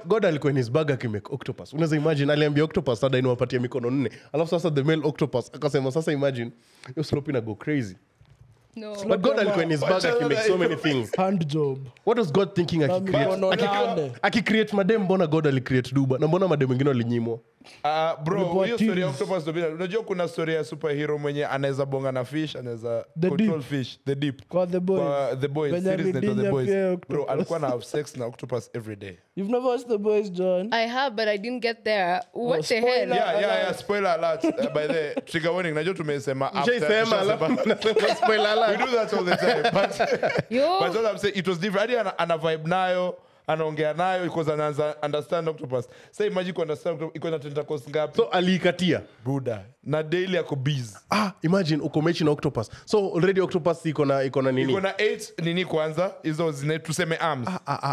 God alikuwa in his bag akimake octopus. Unaweza imagine aliambia octopus sasa inawapatia mikono 4. Alafu sasa the male octopus akasema sasa imagine you slope ina go crazy. No. But God alikuwa in his bag akimake so many things. Hand job. What was God thinking akicreate madem? Mbona God alicreate duba? Na mbona madem wengine walinyimwa? Bro, hiyo story ya octopus ndio unajua kuna story ya superhero mwenye anaweza bonga na fish, anaweza control fish, the deep. Kwa the boys Series net the boys. Bro, alikuwa na have sex na octopus every day. You've never watched The Boys, John? I have, but I didn't get there. What the hell? Yeah, spoiler alert. By the trigger warning, najua tumesema after. Spoiler alert. We do that all the time. But what I'm saying, it was different. Ana vibe nayo, anaongea nayo because anaanza understand octopus. Say imagine ku understand octopus iko na tentacles ngapi? So aliikatia Buda. Na daily yako bees. Imagine uko mechi na octopus. So already octopus iko na nini? Iko na 8 nini kwanza? Hizo zine tuseme arms.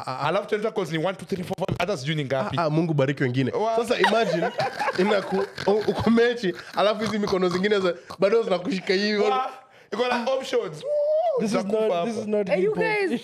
Alafu tentacles ni 1 2 3 4 5 hata sijui ni ngapi. Mungu bariki wengine. Sasa imagine uko mechi alafu hizi mikono zingine bado zinakushika hivi. Iko na options. This is not Hey, you guys.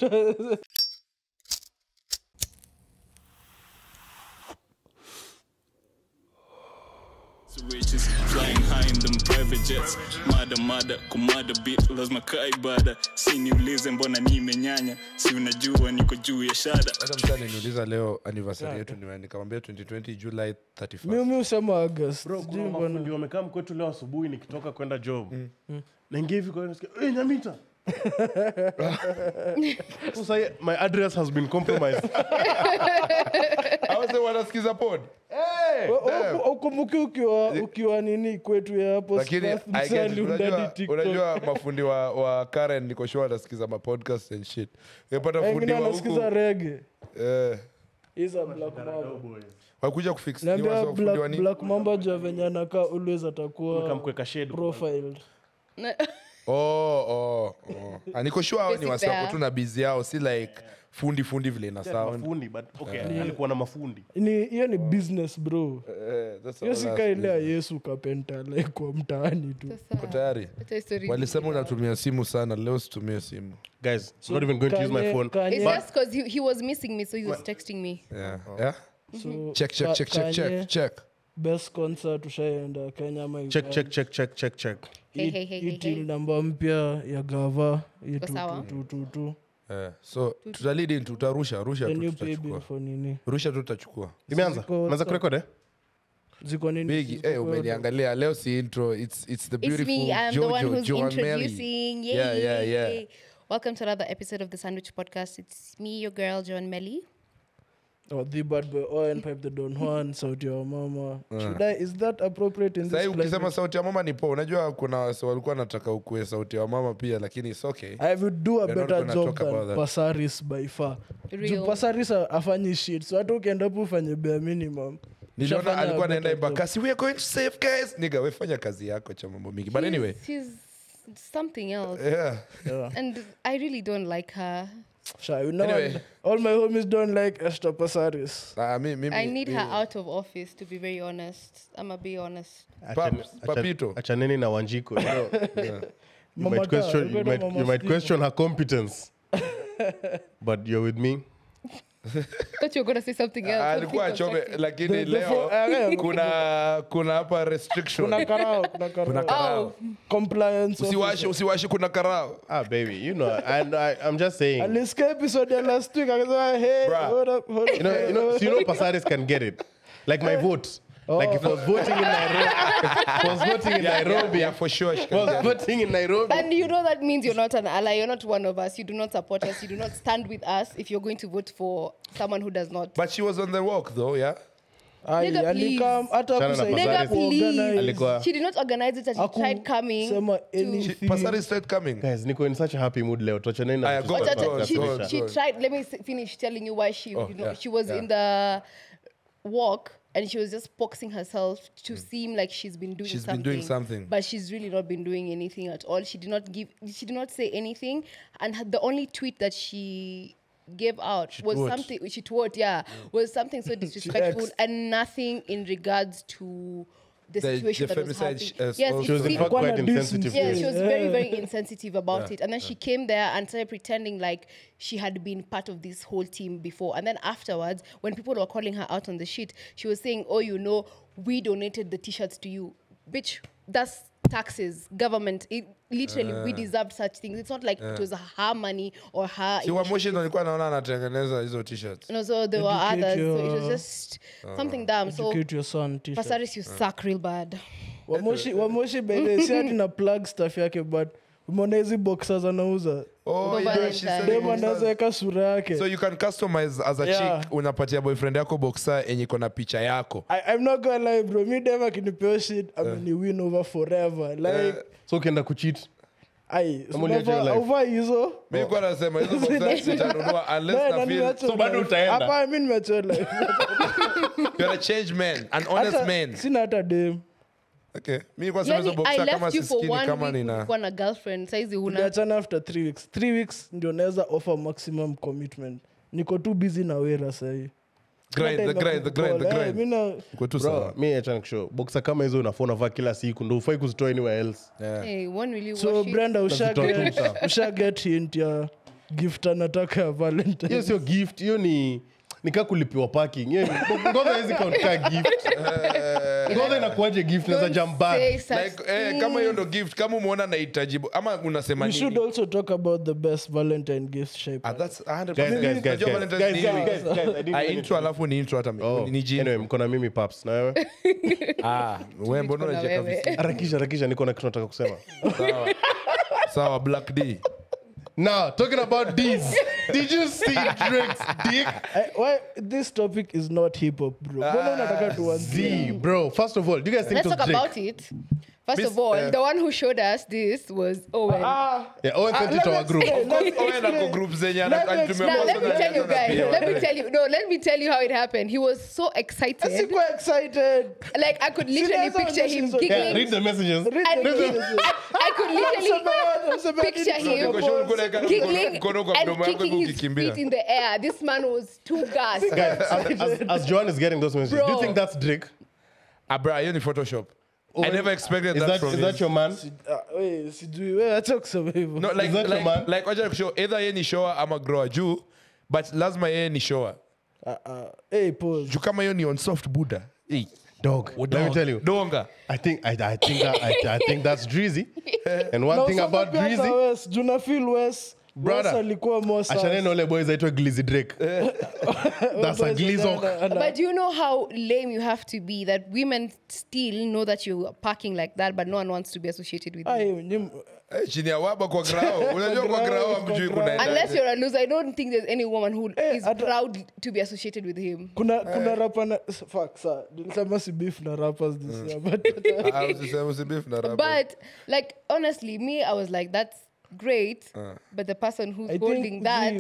Situations flying high in them private jets. Mada kumada beat lazima kaibada. Si niulize mbona nimenyanya. Si unajua niko juu ya shada. Hata mtani niuliza leo anniversary yetu ni nikamwambia 2020 July 31st. Mimi usema August. Bro, kuna mafundi wamekaa mkwetu leo asubuhi nikitoka kwenda job. Naingia hivi kwa nasikia, Nyamita. So my address has been compromised. I was wanasikiza pod. Ukumbuki ukiwa nini kwetu ya hapo lakini unajua mafundi wa Karen niko sure wanasikiza ma podcast and shit. Ngepata fundi wa huko. Wanasikiza reggae. Isa Black Mamba. Wakuja kufix ni wafundi wa nini? Black Mamba jua venye anakaa always atakuwa nikamkweka shade profiled. Niko sure hao ni wasako tu na busy yao, si like fundi vile na sound. Mafundi but okay, alikuwa na mafundi. Hiyo ni business bro. Hiyo si ile ya Yesu kapenta like kwa mtaani tu. Uko tayari? Walisema unatumia simu sana, leo situmie simu. Guys, I'm not even going to use my phone. It's just because he was missing me, so he was texting me. Yeah? So check. Best concert ushaenda Kenya ama check. Hey. Namba mpya ya Gava tu. So tutalid in tutarusha tutachukua. Imeanza? Unaanza kurekodi? Ziko nini? Big umeniangalia leo si intro, it's the beautiful It's me, I'm the one who's introducing. Yeah. Welcome to another episode of the Sandwich Podcast. It's me, your girl, John Melly. The bad boy Owen Pipe the Don Juan sauti ya mama. Is that appropriate in this climate? Sasa ukisema sauti ya mama ni poa. Unajua kuna walikuwa nataka ukue sauti ya mama pia, lakini it's okay. I would do a better job than Pasaris by far. Pasaris afanyi shit. So hata ukienda hapo ufanye bare minimum. Niliona alikuwa anaenda Embakasi, we are going to save guys. Nigga, wewe fanya kazi yako cha mambo mingi. But anyway, she's something else. Yeah. And I really don't like her. Sure, anyway. All my homies don't like Esther Pasaris. I need her out of office, to be very honest. I'ma be honest. Papito. Achaneni na Wanjiko. You might question her competence. But you're with me. Thought you were going to say something else. Alikuwa chome lakini leo kuna hapa restriction. Kuna karao. Compliance. Usiwashi kuna karao. Baby, you know, and I'm just saying. At least episode last week I was hey, hold up. So you know Pasaris can get it. Like my vote. Like if I was voting in Nairobi, yeah, for sure. Voting in Nairobi. And you know that means you're not an ally. You're not one of us. You do not support us. You do not stand with us if you're going to vote for someone who does not. But she was on the walk though, yeah? Nigga, please. Nigga, please. She did not organize it, and she tried coming. Pasaris tried coming. Guys, Nico in such a happy mood leo. She tried. Let me finish telling you why she was in the walk. And she was just boxing herself to seem like she's been doing something. But she's really not been doing anything at all. She did not say anything. And the only tweet that she gave out was something so disrespectful and nothing in regards to the situation that was happening. She was in fact quite insensitive. Yes, she was very, very insensitive about it. And then she came there and started pretending like she had been part of this whole team before. And then afterwards, when people were calling her out on the shit, she was saying, oh, you know, we donated the t-shirts to you. Bitch, that's taxes, government. Literally, we deserved such things. It's not like it was her money or her. No, so there were others. So it was just something dumb. So Educate your son t-shirt. Pasaris, you suck real bad. Wamoshi bebe, si ati na plug stuff yake, but umeona hizi boxers anauza. Oh, yeah, she said Dem anaweza weka sura yake. So you can customize as a chick, unapatia boyfriend yako boxer yenye iko na picha yako. I'm not gonna lie, bro. Me dem akinipea shit, I'm gonna win over forever. Like, so ukienda kucheat. Over hizo. Mimi kwa nasema hizo boxer sitanunua unless na feel. So bado utaenda. Hapa mimi nimechola. You're a changed man, an honest man. Sina hata dem. Okay. Mimi kwa sema hizo boxer kama siskini kama nina. Kwa na girlfriend, saizi huna. Niachana after 3 weeks. 3 weeks ndio naweza offer maximum commitment. Niko too busy na wera sahi. The grind. Niko too sawa. Mimi acha nikushow. Boxer kama hizo unafaa unavaa kila siku ndio ufai kuzitoa anywhere else. Hey, when will you so wash it? Brenda usha get hint ya gift anataka ya Valentine. Hiyo sio gift, hiyo ni nika kulipiwa parking. Ngoja hizi count ka gift. Ngoja inakuaje gift na za jamba. Like kama hiyo ndo gift, kama umeona nahitaji ama unasema nini? We should also talk about the best Valentine gift shape. That's 100%. Guys, intro alafu ni intro hata ni jini. Anyway, mko na mimi paps na wewe? Wewe mbona unacheka visi? Harakisha niko na kitu nataka kusema. Sawa Black D. Now, talking about these, did you see Drake's dick? Why this topic is not hip hop, bro? Bro. First of all, do you guys think let's talk about it. First of all, the one who showed us this was Owen. Yeah, Owen sent it to our group. Owen ako group zenye let me tell you guys. Let me tell you how it happened. He was so excited. I'm so excited. Like I could literally picture him giggling. Yeah, read the messages. I could literally picture him giggling and kicking his feet in the air. This man was too gassed. Guys, as Joanne is getting those messages, do you think that's Drake? Bro, you're in Photoshop. I never expected that from him. Is that your man? No, like wacha kushow either yeye ni shower ama grower juu, but lazima yeye ni shower. Hey, pause. Juu kama hiyo ni on soft Buddha. Hey, dog. Let me tell you. Donga. I think that's Drizzy. And one thing about Drizzy, Juna feel West. brother, alikuwa more sauce. Ashane ole boys aitwa Glizzy Drake. That's a glizok. But do you know how lame you have to be that women still know that you're parking like that, but no one wants to be associated with you? Chini ya waba kwa grao. Unajua kwa grao hamjui kuna. Unless you're a loser, I don't think there's any woman who is proud to be associated with him. Kuna rapper na fuck sir. Nilisema si beef na rappers this year, but si beef na rappers. But like honestly, me I was like that's great, but the person who's holding that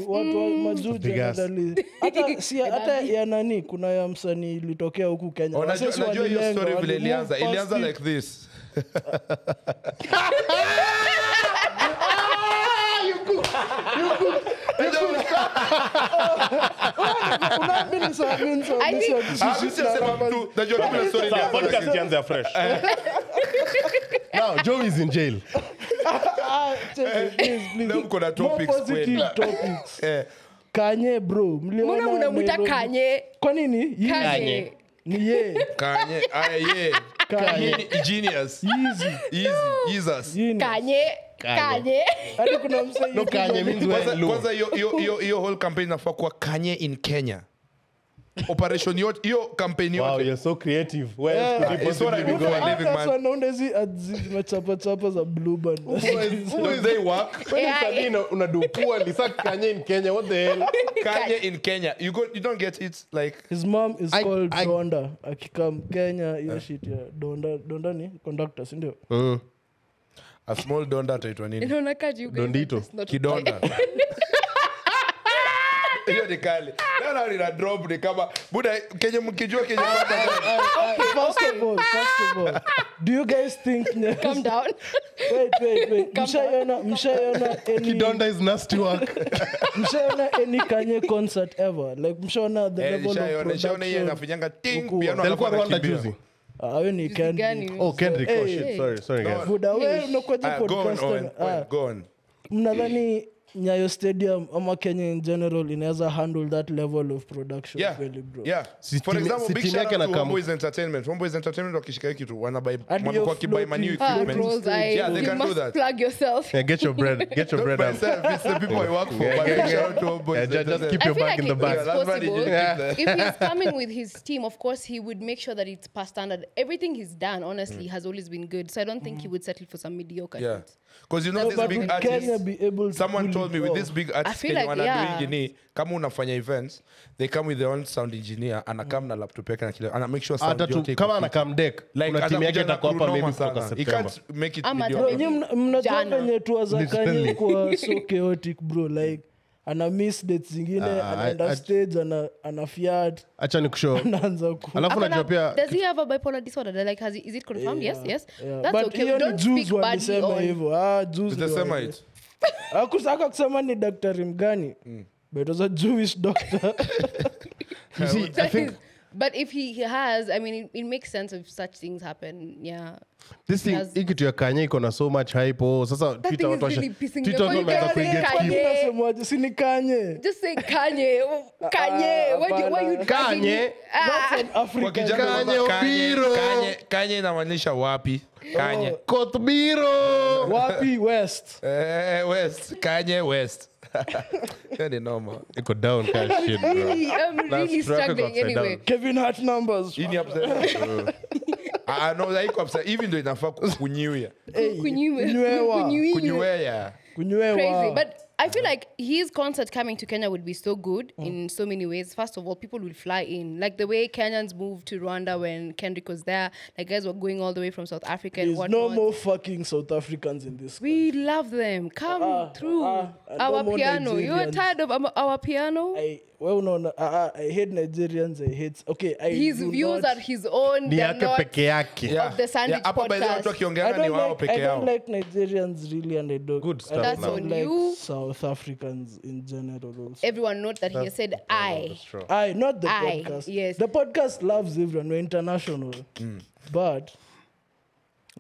hata ya nani kuna ya msanii ilitokea huku Kenya. Unajua hiyo story vile ilianza like this. Now Joe is in jail. Please. Kuna topics kweli. Topics. Kanye bro, mbona unamuita Kanye? Kwa nini? Kanye. Ni ye. Kanye. Kanye genius. Easy. Jesus. Kanye. Hadi kuna msanii. No, Kanye means kwanza hiyo whole campaign inafaa kuwa Kanye in Kenya. Operation hiyo campaign yote. Wow, you're so creative. Where else could you possibly be going? Living man. Sasa naona hizi chapa za blue band. Who is they work? Unadupua lisa Kanye in Kenya. What the hell? Kanye in Kenya. You don't get it like his mom is called Donda. Akikam Kenya hiyo shit ya Donda ni conductor, si ndio? A small Donda ataitwa nini? Inaona kaji uko. Dondito. Kidonda. Hiyo ni kali. Leo nina drop ni kama buda Kenya mkijua Kenya First of all, do you guys think calm down? Wait. Mshayona any Kidonda is nasty work. Mshayona any Kanye concert ever? Like mshayona the level of production. Mshayona yeye anafanyanga ting piano Alikuwa Rwanda juzi. Awe ni Kendrick. Oh, Kendrick. Oh shit. Sorry guys. Buda wewe unakoje podcast? Go on. Mnadhani Nyayo Stadium ama Kenya in general inaweza handle that level of production really, bro? Yeah. For example, big shout out to Homeboys Entertainment. Homeboys Entertainment wakishika kitu wanabuy mambo kibuy new equipment. Yeah, they can do that. Plug yourself. Yeah, get your bread. Get your bread up. It's the people I work for. But big shout out to Homeboys. Just keep your back in the bag. If he's coming with his team, of course, he would make sure that it's past standard. Everything he's done, honestly, has always been good. So I don't think he would settle for some mediocre shit. Because you know this big artist, someone told me with this big artist Kenya wana doing ni kama unafanya events, they come with their own sound engineer and come na laptop yake na kile and make sure sound yote kama ana come deck kuna timu yake itakuwa hapa maybe kutoka September. He can't make it video. Mnajua venye tu za Kanye kwa so chaotic bro, like ana miss dates zingine anaenda stage ana fiat acha nikushow anaanza ku alafu unajua pia does he have a bipolar disorder, like is it confirmed? Yes that's but okay, we don't speak badly on hivyo juice the same it akusaka kusema ni daktari mgani but it was a Jewish doctor. you see I think but if he has, I mean, it makes sense if such things happen. Yeah. This thing, ikitu ya Kanye iko na so much hype. Sasa Twitter watu wameanza kuingia Kanye. Si ni Kanye. Just say Kanye. Kanye. Why you Kanye? That's an African. Kanye Obiro. Kanye inamaanisha wapi? Kanye. Kotbiro. Wapi West. West. Kanye West. Kind of normal. It go down kind of shit, bro. I'm really struggling anyway. Kevin Hart numbers. Ini upset. I know that iko upset even though inafaa kunyiwia. Crazy, but I feel like his concert coming to Kenya would be so good in so many ways. First of all, people will fly in. Like the way Kenyans moved to Rwanda when Kendrick was there. Like guys were going all the way from South Africa and whatnot. There's no more fucking South Africans in this country. We love them. Come through. Our piano. You're tired of our piano? I hate Nigerians. I hate... Okay, his views are his own. They're not of the Sandwich podcast. I don't like Nigerians really, and I don't... Good stuff. That's on like you. South Africans in general also. Everyone note that he said I. Not the podcast. Yes. The podcast loves everyone. We're international. But...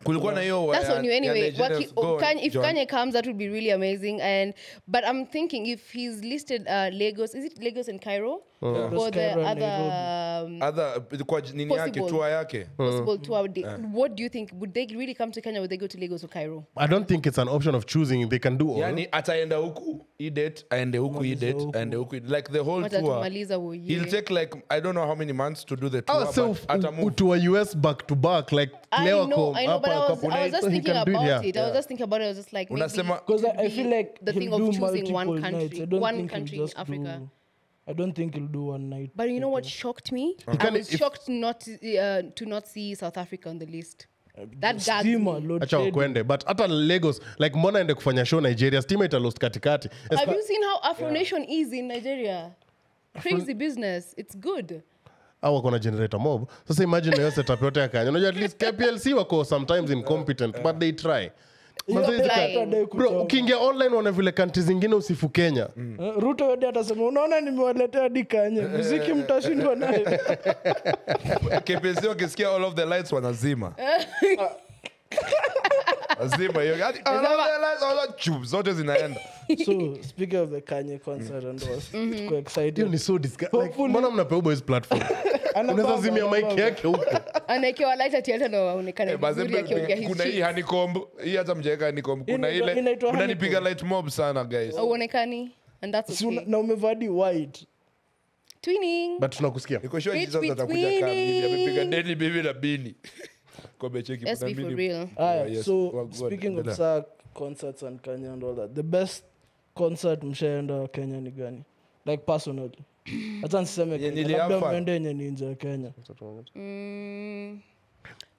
That's on you anyway. If Kanye comes, that would be really amazing. But I'm thinking if he's listed Lagos, is it Lagos and Cairo? Or the other tour yake? Possible tour. What do you think? Would they really come to Kenya or would they go to Lagos or Cairo? I don't think it's an option of choosing. They can do all. Yani ataenda huku, date, aende huku, aende huku. Like the whole tour. He'll take like, I don't know how many months to do the tour. To a US back to back. Like, I know, but I was just thinking about it. I was just like, maybe because I feel like the thing of choosing one country in Africa. I don't think he'll do one night. But you know what shocked me? I was shocked not to not see South Africa on the list. That gagged me. Acha kwende. But hata Lagos, like mbona ende kufanya show Nigeria, Stima ita lost katikati. Have you seen how Afro Nation is in Nigeria? Crazy business. It's good. Au wako na generator mob. Sasa imagine hiyo setup yote ya Kenya. Unajua at least KPLC wako sometimes incompetent, but they try. Bro, ukiingia online wana vile country zingine usifu Kenya. Ruto yote atasema unaona nimewaletea hadi Kenya. Muziki mtashindwa naye. KPLC wakisikia all of the lights wanazima. Azima hiyo. All of the lights all tubes zote zinaenda. So, speaking of the Kanye concert and all, it's quite exciting. Hiyo ni so disgusting. Like, mbona mnapea boys platform? Unaweza zimia mic yake huko. Anaekewa light ati hata ndo aonekane vizuri akiongea hivi. Kuna hii honeycomb, hii hata mjeka honeycomb. Kuna ile unanipiga light mob sana guys. Uonekani and that's okay. Na umevadi white. Twinning. But tunakusikia. Niko sure Jesus atakuja kama hivi amepiga Daily Baby na Bini. Kobe cheki let's be for real. So speaking of concerts and Kenya and all that, the best concert mshaenda Kenya ni gani? Like personally. Hata niseme labda mwende yenye ni nje ya Kenya.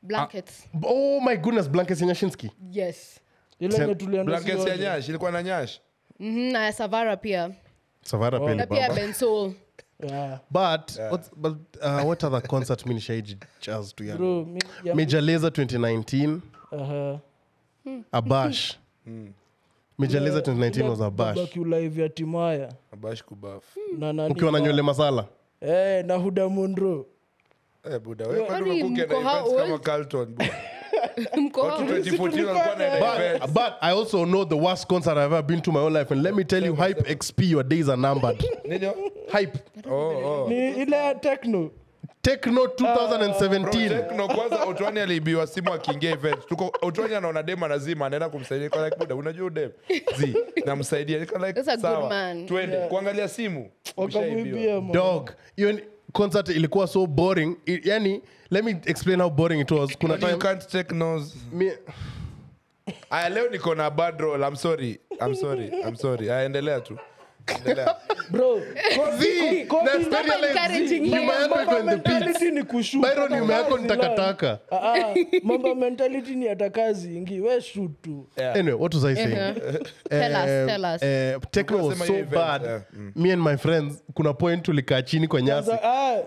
Blankets. Oh my goodness, Blankets ya Nyashinski. Yes. Ile yenye tulienda Blankets ya Nyash, ilikuwa na Nyash. Na Savara pia. Savara pia. Na pia Bensoul. Yeah. But what other concert mini shaiji jazz to ya? Bro, Major Lazer 2019. Abash. Major Lazer 2019 was Abash. Baki live ya Timaya. Abash kubaf. Ukiwa na nywele masala. Na Huda Munro. Buda wewe kwa nini unakuja na events kama Carlton buda? But I also know the worst concert I've ever been to my whole life, and let me tell you, Hype XP, your days are numbered. Hype. Ni ile Techno 2017. Techno kwanza Otwani aliibiwa simu akiingia event. Tuko Otwani anaona dem anazima anaenda kumsaidia kwa like buda unajua dem. Namsaidia niko like sawa. Twende kuangalia simu. Wakamuibia Dog. Even concert ilikuwa so boring. Yani let me explain how boring it was. Kuna time you can't take nose. Leo niko na bad roll. I'm sorry. Endelea tu. Bro, nyuma yako nitakataka. Mambo mentality ni atakazi ingi we shoot tu. Anyway, what was I saying? Tell us. Techno was so bad. Me and my friends kuna point tulikaa chini kwa nyasi.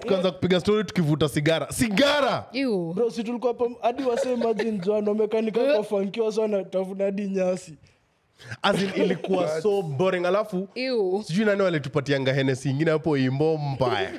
Kwanza kupiga story tukivuta sigara. Ew. Bro, si tulikuwa hadi wase imagine Joan mekanika kwa funkiwa sana tafuna hadi nyasi. As in ilikuwa so boring. Alafu sijui nani walitupatia Hennessy ingine hapo imbo mbaya.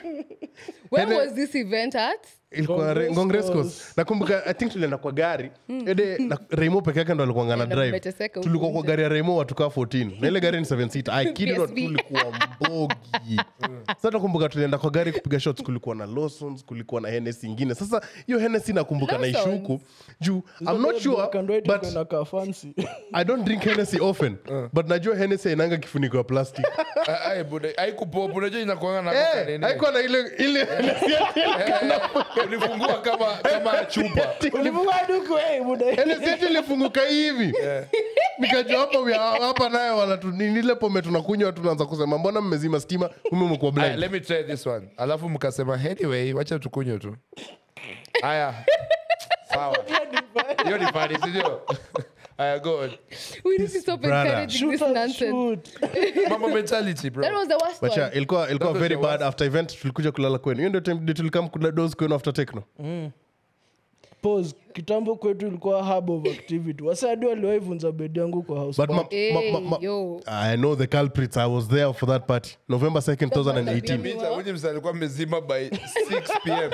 When was this event at? Ilikuwa Congress Course. Nakumbuka I think tulienda kwa gari. Ede na Raimo peke yake ndo alikuwa ngana drive. Tulikuwa kwa gari ya Raimo watu ka 14. Na ile gari ni 7 seater. I kid not tulikuwa mbogi. Sasa nakumbuka tulienda kwa gari kupiga shots, kulikuwa na Lawson's, kulikuwa na Hennessy ingine. Sasa hiyo Hennessy nakumbuka na ishuku juu I'm not sure but I don't drink Hennessy often. But najua Hennessy inanga kifuniko ya plastic. Haikupopo unajua inakuanga na nini? Haikuwa na ile ulifungua kama chupa. Ulifungua duku buda. Hennessy ilifunguka hivi. Nikajua hapa naye wala ile pombe tunakunywa tunaanza kusema mbona mmezima stima mmekuwa blind. Let me try this one. Alafu mkasema anyway wacha tukunywe tu. Haya. Sawa. Hiyo ni party sio? Go on. We need to stop encouraging this nonsense. Mama mentality, bro. That was the worst one. Bacha, ilikuwa very bad. After event tulikuja kulala kwenu. Hiyo ndio time tulikam kula dose kwenu after Techno. Pause. Kitambo kwetu ilikuwa hub of activity. Wasadi waliwaivunza bedi yangu kwa house. But I know the culprits. I was there for that party. November 2nd, 2018. Mimi msalikuwa mezima by 6 p.m.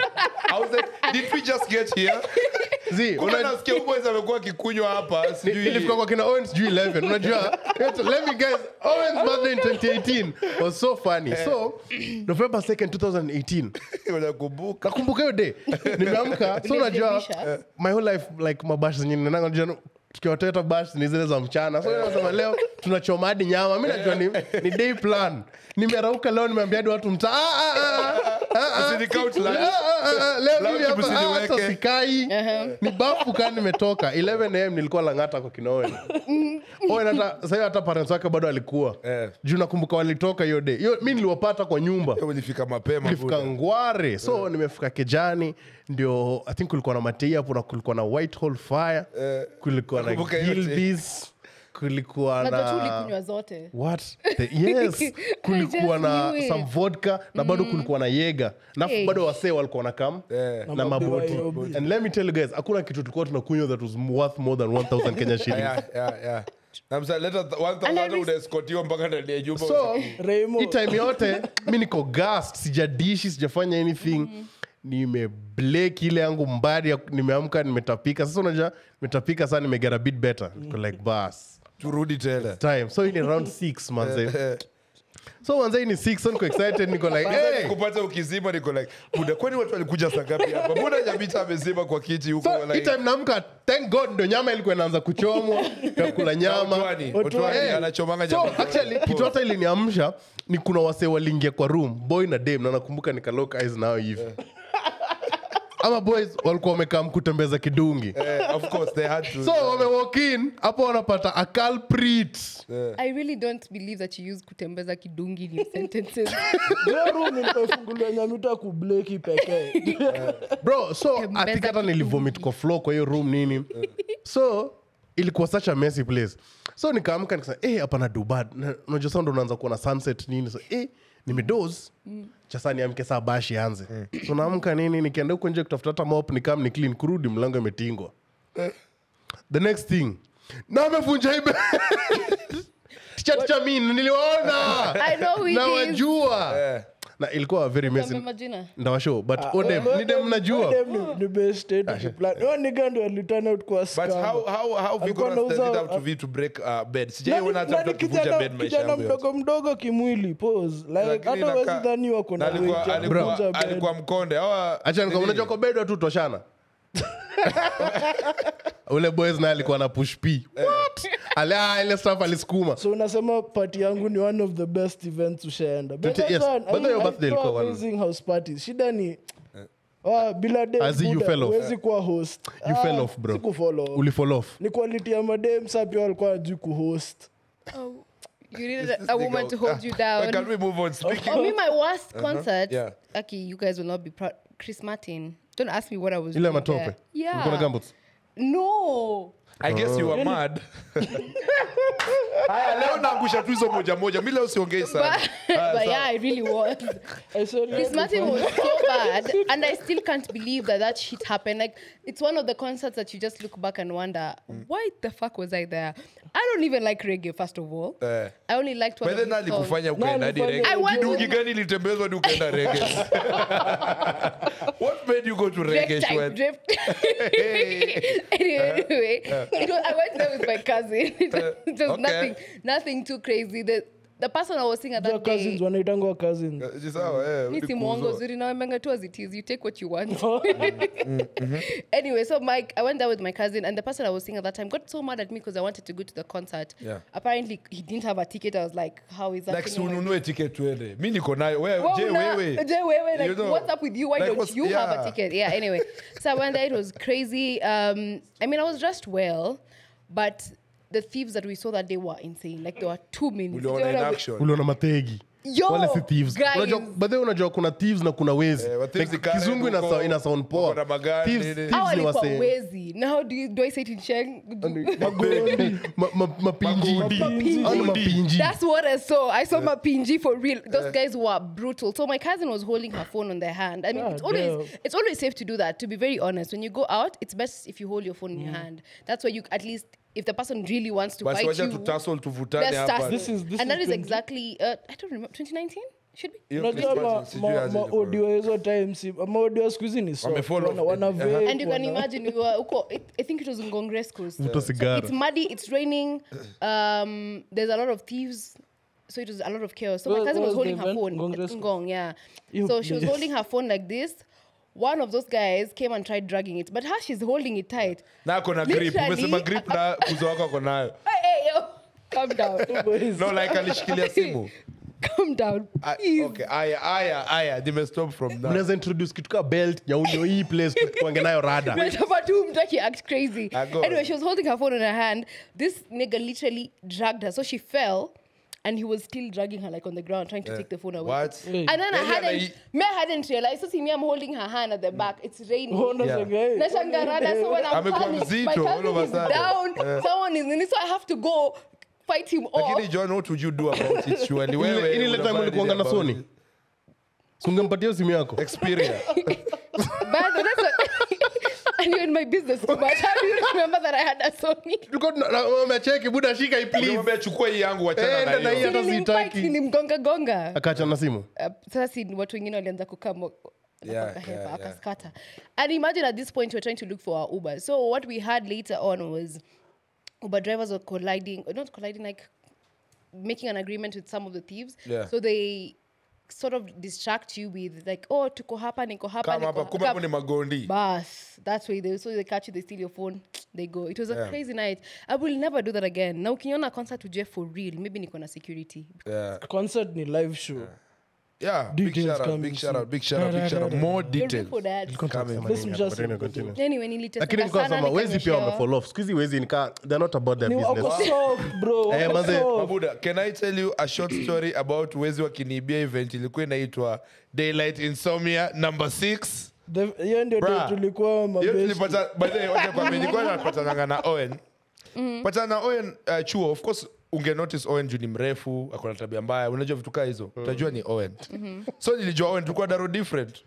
I was like, did we just get here? Unasikia boys amekuwa kikunywa hapa sijui nilifika kwa kina Owens juu 11 unajua let me guys Owens birthday in 2018 was so funny. So November 2nd 2018 nakumbuka hiyo day nimeamka so unajua my whole life like mabash zenyewe ninangoja tukiwateta bash ni zile za mchana. So nasema leo tunachoma hadi nyama. Mimi najua ni day plan. Nimerauka leo nimeambia hadi watu mta usinikaunt lunch. Leo mimi hapa sikai. Ni bafu kana nimetoka 11 am nilikuwa Langata kwa Kinoe. Hata sasa hata parents wake bado alikuwa. Juu nakumbuka walitoka hiyo day. Mimi niliwapata kwa nyumba. Nilifika mapema. Nilifika Ngware. So nimefika Kejani ndio I think kulikuwa na Matei hapo na kulikuwa na Whitehall Fire. Kulikuwa na Gilbis. Kulikuwa na tulikunywa zote. What? Yes. Kulikuwa na some vodka na bado kulikuwa na Jaeger. Na bado wasee walikuwa na kam na maboti. And let me tell you guys, hakuna kitu tulikuwa tunakunywa that was worth more than 1000 Kenya shillings. Yeah. Namsa leta 1000 udaescortiwa mpaka ndani ya jumba. So, hii time yote mimi niko gassed, sijadishi, sijafanya anything. Nimeblake ile yangu mbadi, nimeamka nimetapika. Sasa unajua nimetapika sana, nimeget a bit better. Niko like bas turudi tena time. So in around 6 manze. So manze ni 6 so niko excited, niko like hey kupata ukizima, niko like buda kwani watu walikuja saa ngapi hapa? Buda Nyamita amezima kwa kiti huko so, like time naamka thank God ndo nyama ilikuwa inaanza kuchomwa ya kula nyama. Otwani anachomanga nyama. So actually kitu hata iliniamsha ni kuna wasee waliingia kwa room boy na dem na nakumbuka nikalock eyes nao hivi. Ama boys walikuwa wamekaa kutembeza kidungi. Of course they had to. So wame walk in hapo wanapata a culprit. I really don't believe that you use kutembeza kidungi in sentences. Your room nilipofungulia Nyamita kubleki pekee. Bro, so I think hata nilivomit kwa floor kwa hiyo room nini. So ilikuwa such a messy place. So nikaamka nikasema hapa na Dubai. Unajua sound unaanza kuona sunset nini. So nimedoze. Chasa niamke saa bashi anze. So naamka nini nikienda huko nje kutafuta hata mop nikam ni clean kurudi mlango imetingwa. The next thing na amevunja hibe. Ticha mimi niliwaona. I know we na wajua. na ilikuwa very messy ndawa show but odem ni dem mnajua ni best state plan no nigga ndo return out kwa scam but how vigorous does it have to be to break bed sijaona hata kuvunja bed maisha yangu mdogo kimwili pause like hata wezi dhani wako na alikuwa mkonde acha nikamwona unajua bed watu toshana ule boys na alikuwa na push p what ile stuff alisukuma so unasema party yangu ni one of the best events ushaenda but yes but your birthday ilikuwa one amazing house parties shida ni bila dem huwezi kuwa host you fell off bro uli fall off ni quality ya madem sapi walikuwa hajui kuhost you needed a woman to hold you down. Can we move on? Speaking me, my worst concert. Yeah. Aki, you guys will not be proud. Chris Martin. Don't ask me what I was doing there. Yeah. No. I guess you were mad. Leo naangusha tu hizo moja moja. Mimi leo siongei sana. But yeah, I really was. Chris Martin was so bad, and I still can't believe that shit happened. Like, it's one of the concerts that you just look back and wonder, why the fuck was I there? I don't even like reggae, first of all. I only liked one of the songs. Kufanya ukaenda reggae. Kidugi gani litembezwa ni ukaenda reggae? What made you go to reggae? Anyway, I went there with my cousin. It was nothing too crazy. The person I was seeing at that day... cousins, wanaitangwa cousins. Ni si mwongo zuri na wamenga tu as it is. You take what you want. Anyway, so I went there with my cousin, and the person I was seeing at that time got so mad at me because I wanted to go to the concert. Yeah. Apparently, he didn't have a ticket. I was like, how is that? Like, ununue ticket tuende. Mimi niko nayo. Wewe. Like, you know, what's up with you? Why don't you have a ticket? Yeah, anyway. So I went there. It was crazy. I mean, I was dressed well, but... the thieves that we saw that day were insane. Like, there were too many. Uliona mategi. Wale si thieves. Unajua kuna thieves na kuna wezi. Kizungu ina sound poa. Thieves ni wase. Wezi. Now do I say it in Sheng? Mapinji. That's what I saw. I saw mapinji for real. Those guys were brutal. So my cousin was holding her phone on their hand. I mean, it's always safe to do that, to be very honest. When you go out, it's best if you hold your phone in your hand. That's where you at least... If the person really wants to fight you, and that is exactly, I don't remember, 2019? Should be? Audio hizo times, audio squeeze ni so. And you can imagine, I think it was in Congress Coast. So it's muddy, it's raining, there's a lot of thieves. So it was a lot of chaos. So my cousin was holding her phone. Ngong, yeah. So she was holding her phone like this. One of those guys came and tried dragging it, but how she's holding it tight. Na kona grip. Umesema grip na kuzo wako kona nayo. Hey, yo. Calm down. No, like alishikilia simu. Calm down. Okay, aya. Dime stop from that. Mnaweza introduce kitu ka belt nyaunyo hii place tuange nayo rada. Mtaki act crazy. Anyway, she was holding her phone in her hand. This nigga literally dragged her, so she fell. And he was still dragging her like on the ground, trying to take the phone away. What? And then I hadn't realized. So see me, I'm holding her hand at the back. It's raining. So when I'm coming, my cousin is down. Someone is in it, so I have to go fight him off. Lakini John, what would you do about it? Surely wewe. Ile time ulikuanga na Sony. Ungempatia simu yako. Xperia. But that's and you're in my business too much. How do you remember that I had a Sony? Umecheki buda shika hii please. Umechukua hii yangu wachana na hiyo. Nilimgonga. Akacha na simu. Sasa si watu wengine walianza kukama akaskata. And imagine at this point we're trying to look for our Uber. So what we had later on was Uber drivers were like making an agreement with some of the thieves. Yeah. So they sort of distract you with like, oh, tuko hapa, niko hapa. Kama hapa, kumbe hapo ni magondi. Bas, that's why they catch you, they steal your phone, they go. It was a crazy night. I will never do that again. Now, ukiniona concert to Jeff for real, maybe niko na security. Yeah. Concert ni live show. Yeah, big shout out. More details. Anyway, niliteseka lakini kwa sababu wezi pia wamefall off. Sikuizi wezi nika they're not about their business. Bro. Mabuda, can I tell you a short story about wezi wakinibia event ilikuwa inaitwa Daylight Insomnia number 6? Hiyo ndio tulikuwa mabesi. Hiyo tulipata baadaye wote kwa nilikuwa napatana na Owen. Patana na Owen chuo, of course unge notice Owen juu ni mrefu, akona tabia mbaya, unajua vitu kaa hizo. Utajua ni Owen. So nilijua Owen tulikuwa daro different.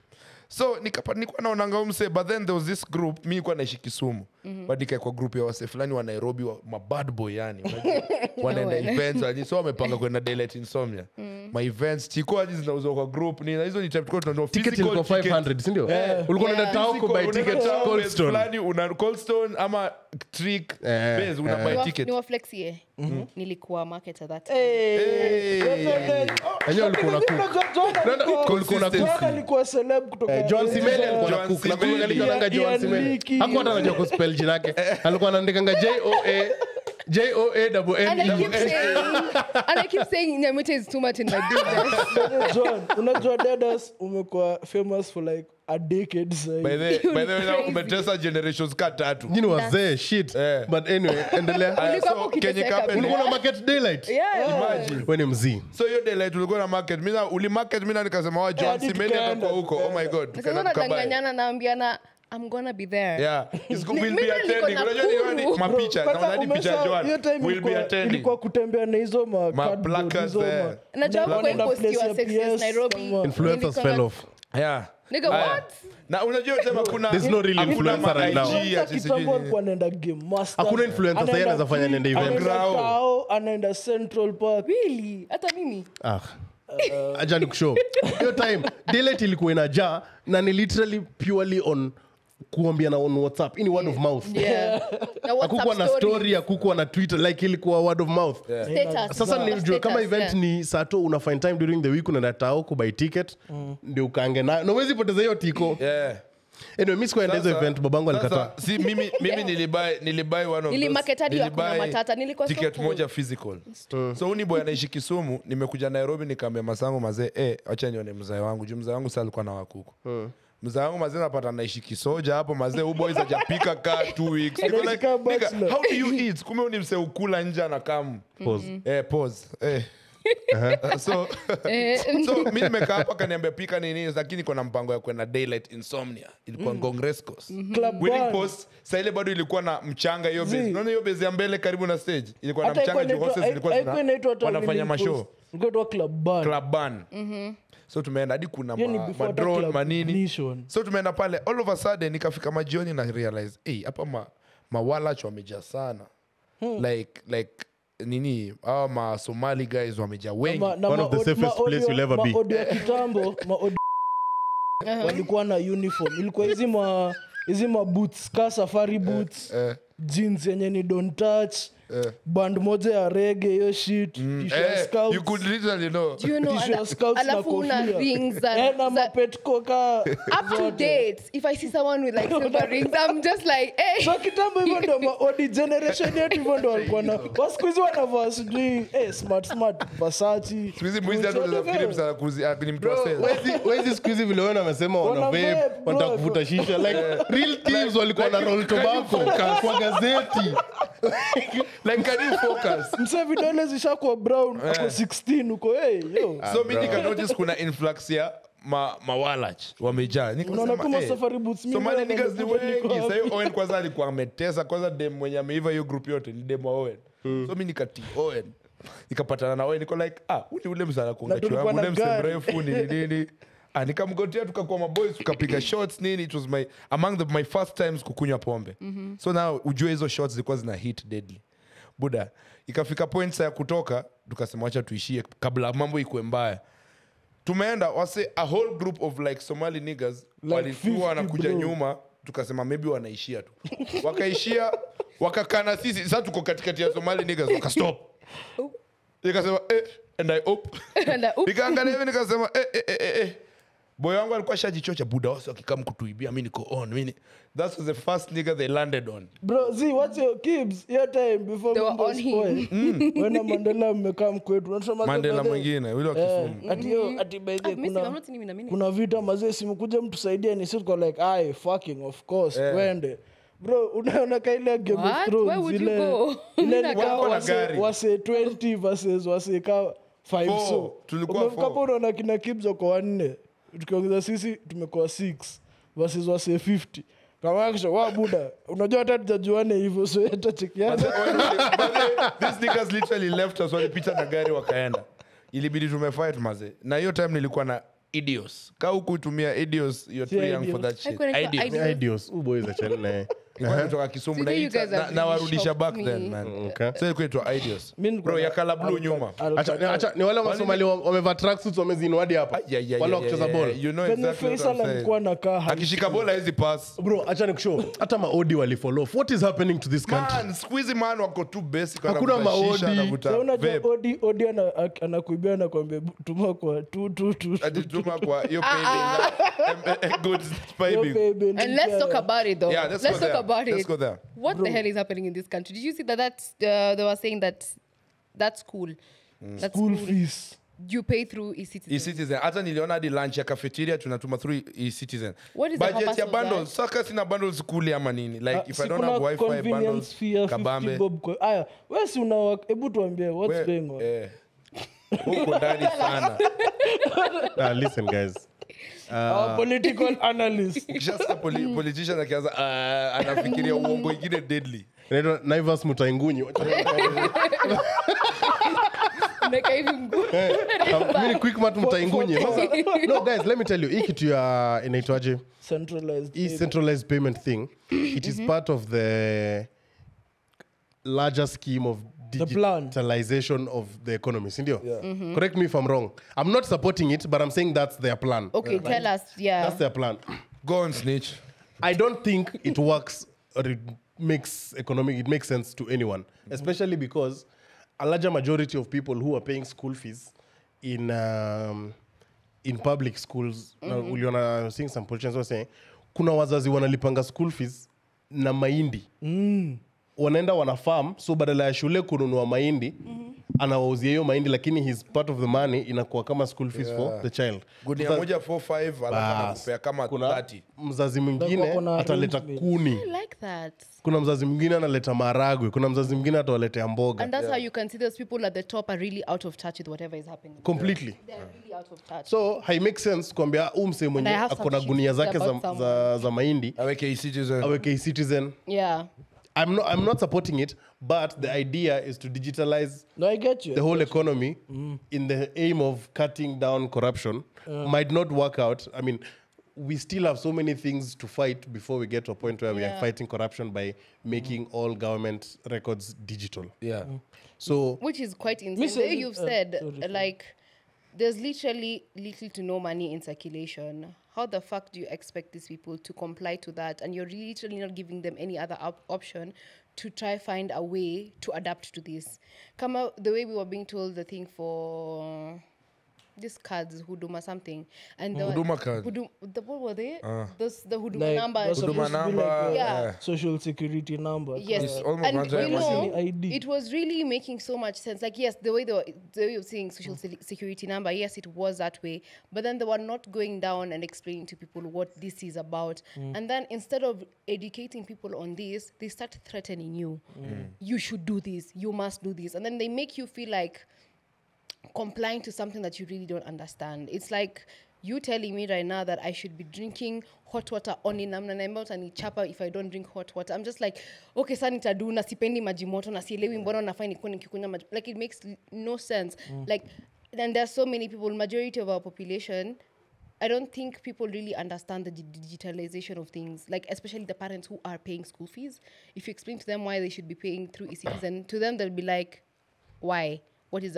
So nilikuwa naonanga umse, but then there was this group, mimi nilikuwa naishi Kisumu. but nikae kwa group ya wase fulani wa Nairobi ma bad boy yani wanaenda events hadi so wamepanga kwenda daylight insomnia my events chiko hadi zinauzwa kwa group ni na hizo ni type tunanunua ticket ilikuwa 500 si ndio ulikuwa unaenda town ku buy ticket Cold Stone fulani una Cold Stone ama Trick base una buy ticket ni wa flexie nilikuwa market at that Enyewe ulikuwa na cook alikuwa celeb kutoka John Simeli alikuwa na cook na kwa alikuwa John Simeli hakuwa hata anajua kuspell jina yake alikuwa anaandikanga JOAND and I keep saying Nyamute is too much in my business. John, unajua dadas umekuwa famous for like a decade say. By the way umetesa generations ka 3. Nyinyi wazee shit but anyway endelea ulikuwa na market daylight imagine wewe ni mzee so hiyo daylight ulikuwa na market uli market mimi nikasema wa John Simeli atakuwa huko oh my god tukaenda tukabaya naambiana I'm gonna be there. Yeah, we'll be attending. Unajua ni mapicha na unadi picha ya Joan. We'll be attending. Ilikuwa kutembea na hizo ma placards there. Najua kwa hiyo post ya Success Nairobi. Influencers fell off. Yeah. Nigga what? Na unajua sema kuna there's no real influencer right now. Kitambo alikuwa anaenda game master. Hakuna influencer sasa anaweza fanya nende event. Anaenda Central Park. Really? Hata mimi. Acha nikushow. Hiyo time daylight ilikuwa inajaa na ni literally purely on kuambia na on WhatsApp in word of mouth hakukuwa na story hakukuwa na Twitter like ilikuwa word of mouth sasa nilijua kama event ni saa tu una find time during the week unaenda tao ku buy ticket ndio ukaange na huwezi poteza hiyo tiko anyway mimi sikuenda hizo event babangu alikataa si mimi nilibuy one of nilimarketadi hakuna matata nilikuwa ticket moja physical so uni boy anaishi Kisumu nimekuja Nairobi nikaambia masangu mazee acha nione mzee wangu juu mzee wangu sasa alikuwa na wakuku mzee wangu mazee napata naishi Kisoja hapo mazee boys hajapika ka 2 weeks niko like how do you eat kumbe ni msee ukula nje na kam pause so mimi nimekaa hapa kaniambia pika nini lakini kuna mpango ya kwenda daylight insomnia ilikuwa Ngong Rescos winning post sasa ile bado ilikuwa na mchanga hiyo base unaona hiyo base ya mbele karibu na stage ilikuwa na mchanga juu horses ilikuwa wanafanya mashow ilikuwa club ban so tumeenda hadi kuna drone manini so tumeenda pale all of a sudden nikafika majioni na realize hapa mawalach wamejaa sana like nini ma Somali guys wamejaa wengi one of the safest place you'll ever be maodi ya kitambo walikuwa na uniform ilikuwa hizi ma boots ka safari boots jeans yenye ni don't touch band moja ya reggae hiyo shit t-shirt scouts you could literally know t-shirt scouts na kofia rings na mapet coca up to date if I see someone with like silver rings I'm just like hey so kitambo hivyo ndo odi generation yetu hivyo ndo walikuwa na wasikuizi wanavaa sijui smart Versace sikuizi mwizi hata unafikiri msana ni mtu wa sales wezi sikuizi vile wewe unasema wana vape wanataka kuvuta shisha like real thieves walikuwa na roll tobacco kwa gazeti like can you focus mse vidole zishakuwa brown ako 16 uko so mimi nika notice kuna influx ya mawalach wamejaa unaona kama safari boots mimi Somali niggas ni wengi sasa hiyo Owen kwanza alikuwa ametesa kwanza dem mwenye ameiva hiyo group yote ni dem wa Owen so mimi nikati Owen nikapatana na Owen niko like ule msana kuongea ule mse mrefu nini nikamgotea tukakuwa maboys tukapiga shots nini it was among my first times kukunywa pombe so now ujue hizo shots zilikuwa zina hit deadly buda ikafika point ya kutoka tukasema acha tuishie kabla mambo ikuwe mbaya tumeenda wase a whole group of like Somali niggas like walikuwa wanakuja nyuma tukasema maybe wanaishia tu wakaishia wakakana sisi sasa tuko katikati ya Somali niggas wakastop nikasema and I up nikaangalia hivi nikasema boy wangu alikuwa shajichocha buda wase wakikam kutuibia mimi niko on mimi that was the first nigga they landed on bro see what's your kids your time before they were on him when Mandela mmekam kwetu unasema Mandela mwingine yule wa Kisumu ati by the kuna vita mazee simkuja mtu saidia ni sisi kwa like fucking of course wende bro unaona kaile Game of Thrones ile wase 20 versus wase ka 5 so tulikuwa 4 kama unaona kina Kibzo kwa 4 tukiongeza sisi tumekuwa 6 versus wase 50 kama akisha buda unajua hata tujajuane hivyo so hata chekiana these niggas literally left us walipita na gari wakaenda ilibidi tumefight maze na hiyo time nilikuwa na Idios ka huku kutumia Idios you're too young for that shit Idios boys achana kutoka Kisumu na warudisha back then man. So ilikuwa itwa Ideas. Bro ya color blue nyuma. Acha ni wale Wasomali wamevaa tracksuits wamezinua hadi hapa. Wale wakicheza ball. You know exactly what I'm saying. Akishika bola hizi pass. Bro, acha nikushow. Hata maodi walifollow. What is happening to this country? Man, squeeze man wako too basic hakuna maodi. Unajua odi anakuibia na kwambia tuma kwa tu. Ati tuma kwa hiyo paybill. Good paybill. And let's talk about it though. Yeah, let's talk about it. Let's go there. What the hell is happening in this country? Did you see that they were saying that school school fees you pay through e-Citizen. Hata niliona hadi lunch ya cafeteria tunatuma through e-Citizen. What is the purpose budget ya bundles? Saka sina bundles kule ama nini? Like if I don't have wifi bundles kabambe. Aya, wewe si hebu tuambie what's going on? Huko ndani sana. Listen guys. Political analyst. Just a politician akianza anafikiria uongo ingine deadly. Naivas Mutaingunyu. Mimi quick mat Mutaingunyu. No guys, let me tell you, hii kitu ya inaitwaje? Centralized payment thing. It is part of the larger scheme of digitalization of the economy, sindio? Correct me if I'm wrong. I'm not supporting it, but I'm saying that's their plan. Okay, tell us, That's their plan. Go on, snitch. I don't think it works or it makes sense to anyone, especially because a larger majority of people who are paying school fees in public schools, uliona seeing some politicians were saying, kuna wazazi wanalipanga school fees na mahindi. Wanaenda wana farm, so badala ya shule kununua mahindi, anawauzia hiyo mahindi, lakini his part of the money inakuwa kama school fees for the child. Gunia moja 4-5 alafu anakupea kama 30. Mzazi mwingine ataleta kuni. I like that. Kuna mzazi mwingine analeta maragwe, kuna mzazi mwingine atawaletea mboga. And that's how you can see those people at the top are really out of touch with whatever is happening. Completely. They're really out of touch. So, hai make sense kwambia mse mwenye akona gunia zake za mahindi. Aweke e-Citizen. Yeah. I'm not supporting it, but the idea is to digitalize the whole economy in the aim of cutting down corruption. Might not work out. I mean, we still have so many things to fight before we get to a point where we are fighting corruption by making all government records digital. Yeah. So, which is quite insane. You've said, like, there's literally little to no money in circulation. How the fuck do you expect these people to comply to that? And you're literally not giving them any other option to try find a way to adapt to this. Come out the way we were being told the thing for these cards, Huduma something. And the Huduma card. What were they? The Huduma number. Huduma number. Social security number. Yes. And you know, it was really making so much sense. Like, yes, the way they were saying social security number, yes, it was that way. But then they were not going down and explaining to people what this is about. And then instead of educating people on this, they start threatening you. You should do this. You must do this. And then they make you feel like complying to something that you really don't understand. It's like you telling me right now that I should be drinking hot water only and chapa if I don't drink hot water. I'm just like, okay, sanita do na sipendi maji moto na sielewi mbona nafanya nikuwa nikikunywa maji. Like, it makes no sense. Like, then there's so many people, majority of our population, I don't think people really understand the digitalization of things, like especially the parents who are paying school fees. If you explain to them why they should be paying through e-Citizen, to them they'll be like, why? What is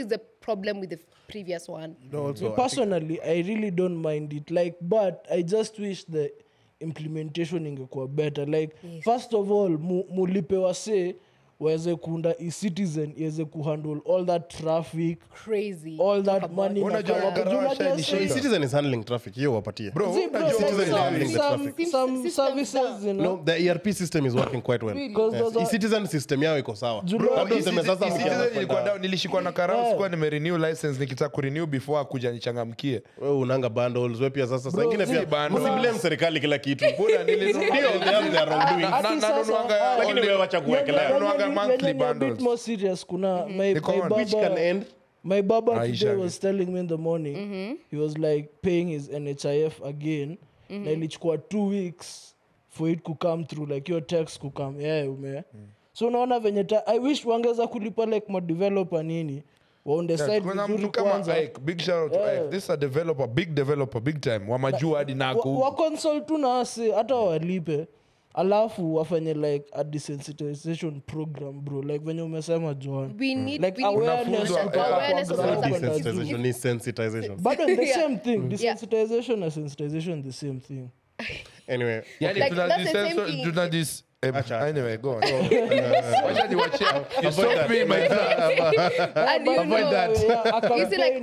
the problem with the previous one? No, also, personally, I really don't mind it. Like, but I just wish the implementation ingekuwa better. Like, first of all, mulipe wase waweze kuunda e-Citizen iweze kuhandle all that traffic, crazy, all that money. E-Citizen is handling traffic. Hiyo wapatie. Bro, E-Citizen is handling the traffic. Some services, you know. No, the ERP system is working quite well. Really? E-Citizen system yao iko sawa. E-Citizen ilikuwa down, nilishikwa na karao sikuwa nimerenew license nikitaka kurenew before akuja nichangamkie. Wewe unanga bundles, wewe pia sasa sangine pia msiblame serikali kila kitu. Bora ndio they are wrongdoing. Lakini wewe acha kuwekelea. Monthly bundles. A bit more serious. Kuna which can end. My baba today was telling me in the morning, he was like paying his NHIF again. Na ilichukua 2 weeks for it to come through, like your tax could come. So unaona venye I wish wangeza kulipa like more developer nini. On the side vizuri kwanza. Big shout out to Ike. This is a developer, big time. Wamajua hadi naku. Wa console tu na ase hata walipe. alafu wafanye like a desensitization program bro like when umesema John we need like we awareness desensitization is sensitization but the same thing desensitization and sensitization the same thing anyway yani Like, that's the same thing. tuna this anyway go on wacha niwache you Avoid stopped that. me my and you Avoid know, that. You see, like,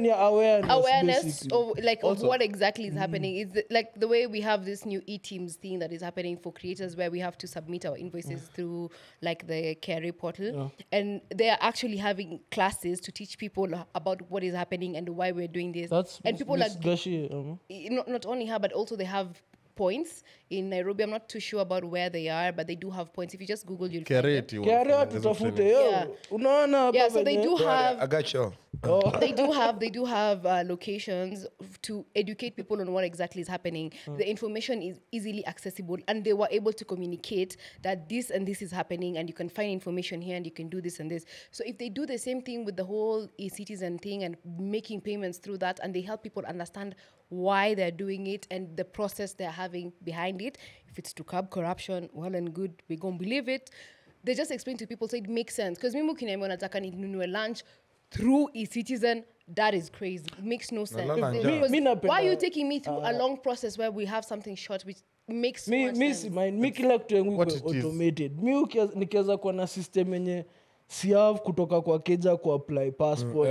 awareness basically. of like of what exactly is happening. It's like the way we have this new e-teams thing that is happening for creators where we have to submit our invoices through like the KRA portal, and they are actually having classes to teach people about what is happening and why we're doing this. And people not only her but also they have points in Nairobi. I'm not too sure about where they are, but they do have points. If you just Google, you'll find them. Yeah, so they do have. I got you. They do have locations to educate people on what exactly is happening. The information is easily accessible, and they were able to communicate that this and this is happening, and you can find information here, and you can do this and this. So if they do the same thing with the whole e-citizen thing and making payments through that, and they help people understand why they're doing it and the process they're having behind it, if it's to curb corruption, well and good, we're going to believe it. They just explain to people so it makes sense. Because mimi ukiniambia nataka ninunue lunch through e-citizen, that is crazy. It makes no sense. Why are you taking me through a long process where we have something short which makes no sense? Mi kila kitu yangu automated. Mi nikiweza kuwa na system yenye siav kutoka kwa keja ku apply passport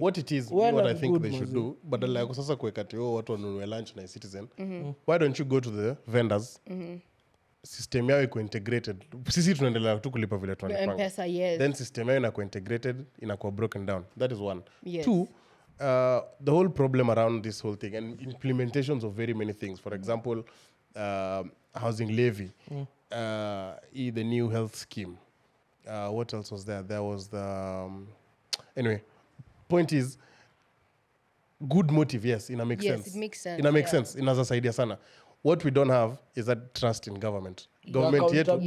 what it is what I think they should do badala ya sasa kuweka tio watu wanunue lunch na citizen why don't you go to the vendors system yao iko integrated sisi tunaendelea tu kulipa vile tunapanga M-Pesa, yes. then system yao inakuwa integrated inakuwa broken down that is one. Yes. Two, the whole problem around this whole thing and implementations of very many things, for example housing levy, the new health scheme. What else was there? There was the... anyway, point is, good motive, yes, it makes sense. Yes, it makes sense. It makes sense. Inaza saidia sana. What we don't have is that trust in government. Government yetu,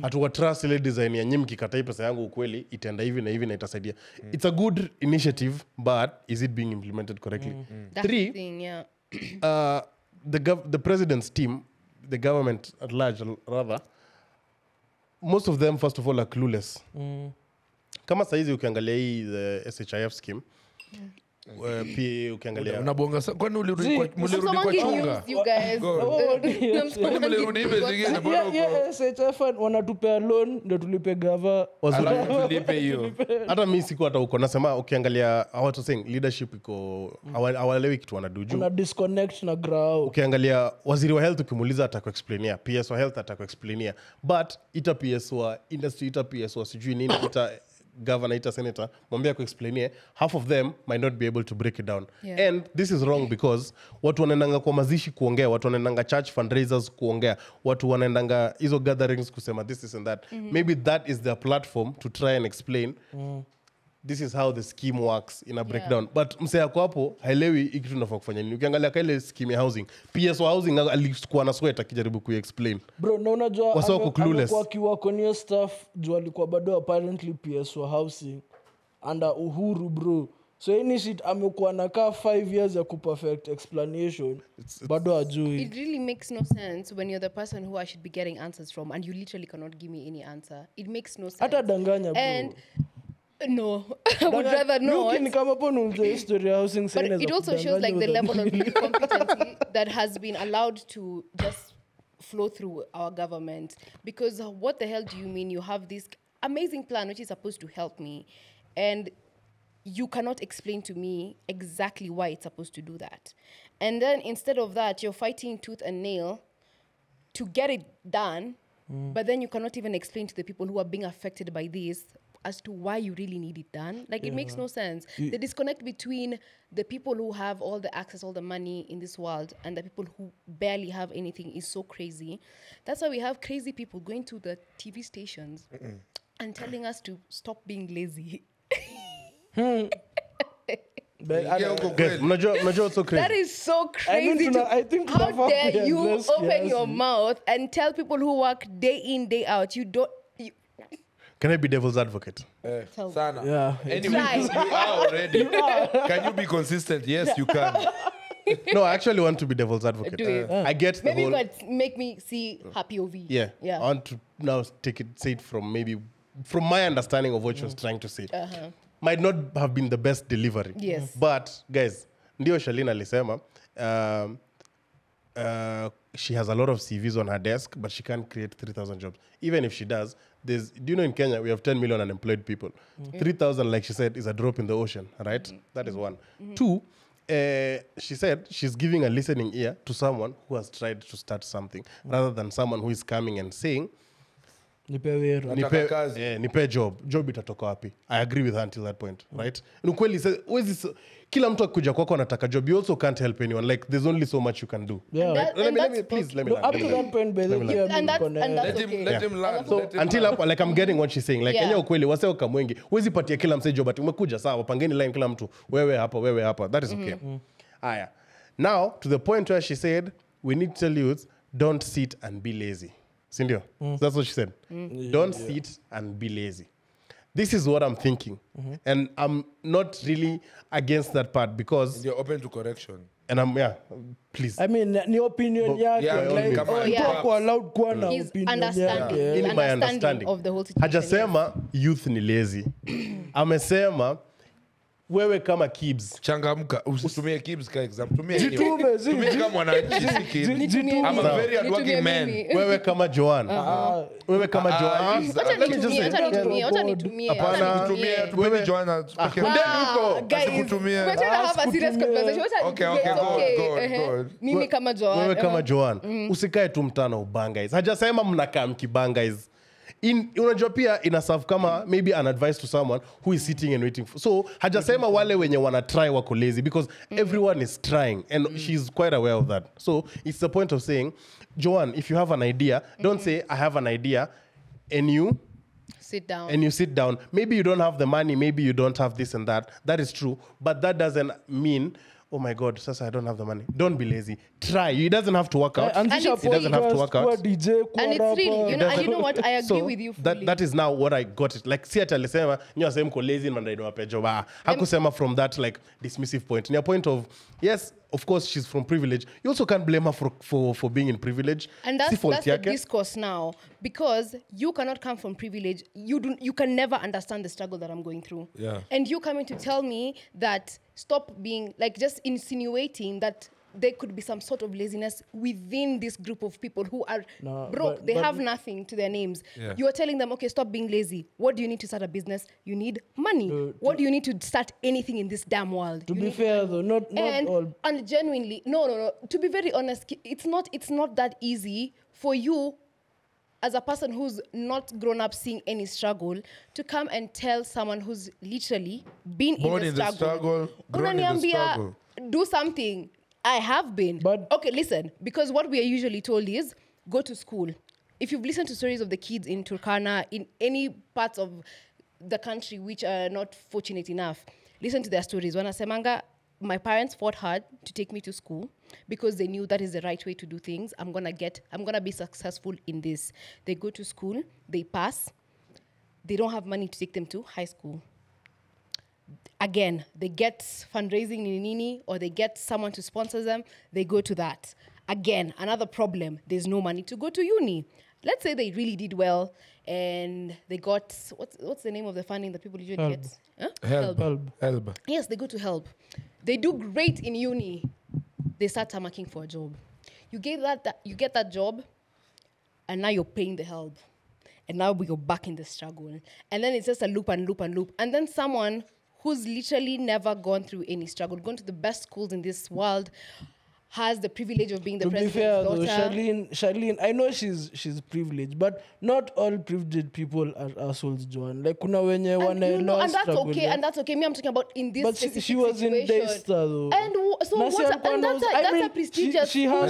hatuwa trust ile design ya nyinyi mkikatai pesa yangu ukweli, itaenda hivi na hivi na itasaidia. It's a good initiative, but is it being implemented correctly? That's Three, the thing, yeah. The president's team, the government at large, rather, most of them, first of all, are clueless. Kama saizi ukiangalia hii the SHIF scheme, pia ukiangalia unabonga kwani mulirudi kwa chunga you guys mulirudi hivi zingine bora uko SHIF wanatupea loan ndio tulipe gava tulipe hiyo hata mimi siku hata uko nasema ukiangalia watu saying leadership iko hawalewi kitu wanaduju una disconnect na ground. Ukiangalia waziri wa health ukimuuliza atakuexplainia, PS wa health atakuexplainia, but ita PS wa industry, ita PS wa sijui nini, ita governor, ita senator, mwambia kuexplainie, half of them might not be able to break it down. Yeah. And this is wrong because watu wanaendanga kwa mazishi kuongea, watu wanaendanga church fundraisers kuongea, watu wanaendanga hizo gatherings kusema this and that. Maybe that is their platform to try and explain this is how the scheme works in a breakdown. But mse yako hapo haelewi hiki tunafaa kufanya nini. Ukiangalia kile scheme ya housing, PS wa housing alikuwa na sweat akijaribu kuexplain. Bro, na unajua amekuwa kiwa kwenye staff juu alikuwa bado apparently PS wa housing under Uhuru bro. So any shit amekuwa nakaa 5 years ya kuperfect explanation bado ajui. It really makes no sense when you're the person who I should be getting answers from and you literally cannot give me any answer. It makes no sense. Hata danganya bro. And no, I would rather not. But it also shows like the level of incompetency that has been allowed to just flow through our government. Because what the hell do you mean you have this amazing plan which is supposed to help me and you cannot explain to me exactly why it's supposed to do that? And then instead of that, you're fighting tooth and nail to get it done, but then you cannot even explain to the people who are being affected by this as to why you really need it done. Like, it makes no sense. The disconnect between the people who have all the access, all the money in this world, and the people who barely have anything is so crazy. That's why we have crazy people going to the TV stations and telling us to stop being lazy. So crazy. That is so crazy. How dare you open your mouth and tell people who work day in, day out, you don't... Can I be devil's advocate? Sana. Yeah. Anyway, you are already. Can you be consistent? Yes, you can. No, I actually want to be devil's advocate. Do it. I get the Maybe whole... you could make me see happy OV. Yeah. I want to now say it from my understanding of what she was trying to say. Might not have been the best delivery. Yes. But, guys, ndio Shalina alisema, she has a lot of CVs on her desk, but she can't create 3,000 jobs. Even if she does, do you know in Kenya, we have 10 million unemployed people. 3,000, like she said, is a drop in the ocean, right? That is one. Two, she said she's giving a listening ear to someone who has tried to start something, rather than someone who is coming and saying, nipe job itatoka wapi. I agree with her until that point, right? Nukweli kila mtu akuja kwako anataka job. You also can't help anyone. Like, there's only so much you can do. Yeah. Let me please let me up to that point, and that's okay. Let him learn. So until up, like, I'm getting what she's saying. Like, enyewe ukweli waseo kamwengi huwezi patia kila mse job, ati umekuja sawa pangeni line kila mtu wewe hapa. That is okay. Aya. Now to the point where she said we need to tell youth, don't sit and be lazy. Sindio? That's what she said. Don't sit and be lazy. This is what I'm thinking. And I'm not really against that part because... And you're open to correction. And please. I mean, ni opinion yake. Allowed kuwa na His opinion understanding. yake. In my understanding of the whole situation. Hajasema youth ni lazy. Amesema wewe kama Kibs. Changamka, usitumie Kibs ka example. Tumie kama mwananchi si Kibs. I'm a very hardworking man. Wewe kama Joan. Wewe kama Joan. Wacha nitumie. Tupeni Joan. Guys, we're trying to have a serious conversation. Okay, go. Mimi kama Joan. Wewe kama Joan. Usikae tu mtana ubanga guys. Hajasema mnakaa mkibanga guys. Unajua pia inaserve kama maybe an advice to someone who is sitting and waiting for. So hajasema wale wenye wana try wako lazy because everyone is trying and she's quite aware of that. So it's the point of saying, Joanne, if you have an idea, don't say I have an idea and you sit down. Maybe you don't have the money, maybe you don't have this and that. That is true, but that doesn't mean, oh my God, Sasa, I don't have the money. Don't be lazy. Try. It doesn't have to work out. And it's really, you know what? I agree with you fully. That is now what I got it. Like, si ati alisema, nyo asema mko lazy and mandai niwape job. Hakusema from that, like, dismissive point. Ni a point of, yes, of course, she's from privilege. You also can't blame her for being in privilege. And that's the discourse now. Because you cannot come from privilege. You can never understand the struggle that I'm going through. Yeah. And you coming to tell me that stop being, like, just insinuating that there could be some sort of laziness within this group of people who are broke. They have nothing to their names. Yeah. You are telling them, okay, stop being lazy. What do you need to start a business? You need money. What do you need to start anything in this damn world? To be fair, though, not all. And genuinely, no. To be very honest, it's not that easy for you as a person who's not grown up seeing any struggle to come and tell someone who's literally been born in the struggle, grown in the struggle. Do something. I have been. But okay, listen, because what we are usually told is go to school. If you've listened to stories of the kids in Turkana, in any parts of the country which are not fortunate enough, listen to their stories. Wanasemanga, my parents fought hard to take me to school because they knew that is the right way to do things. I'm gonna be successful in this. They go to school, they pass. They don't have money to take them to high school. Again, they get fundraising in Nini or they get someone to sponsor them. They go to that. Again, another problem. There's no money to go to uni. Let's say they really did well and they got, what's the name of the funding that people usually get? Huh? Help. Yes, they go to help. They do great in uni. They start tamaking for a job. You get that job and now you're paying the help. And now we go back in the struggle. And then it's just a loop and loop and loop. And then someone who's literally never gone through any struggle, gone to the best schools in this world, has the privilege of being the president's daughter. To be fair, though, Charlene, I know she's privileged, but not all privileged people are assholes, Joan. Like, kuna wenye and that's okay, and that's okay. Me, I'm talking about in this specific situation. But she was in Daystar, though. And so that's a prestigious school.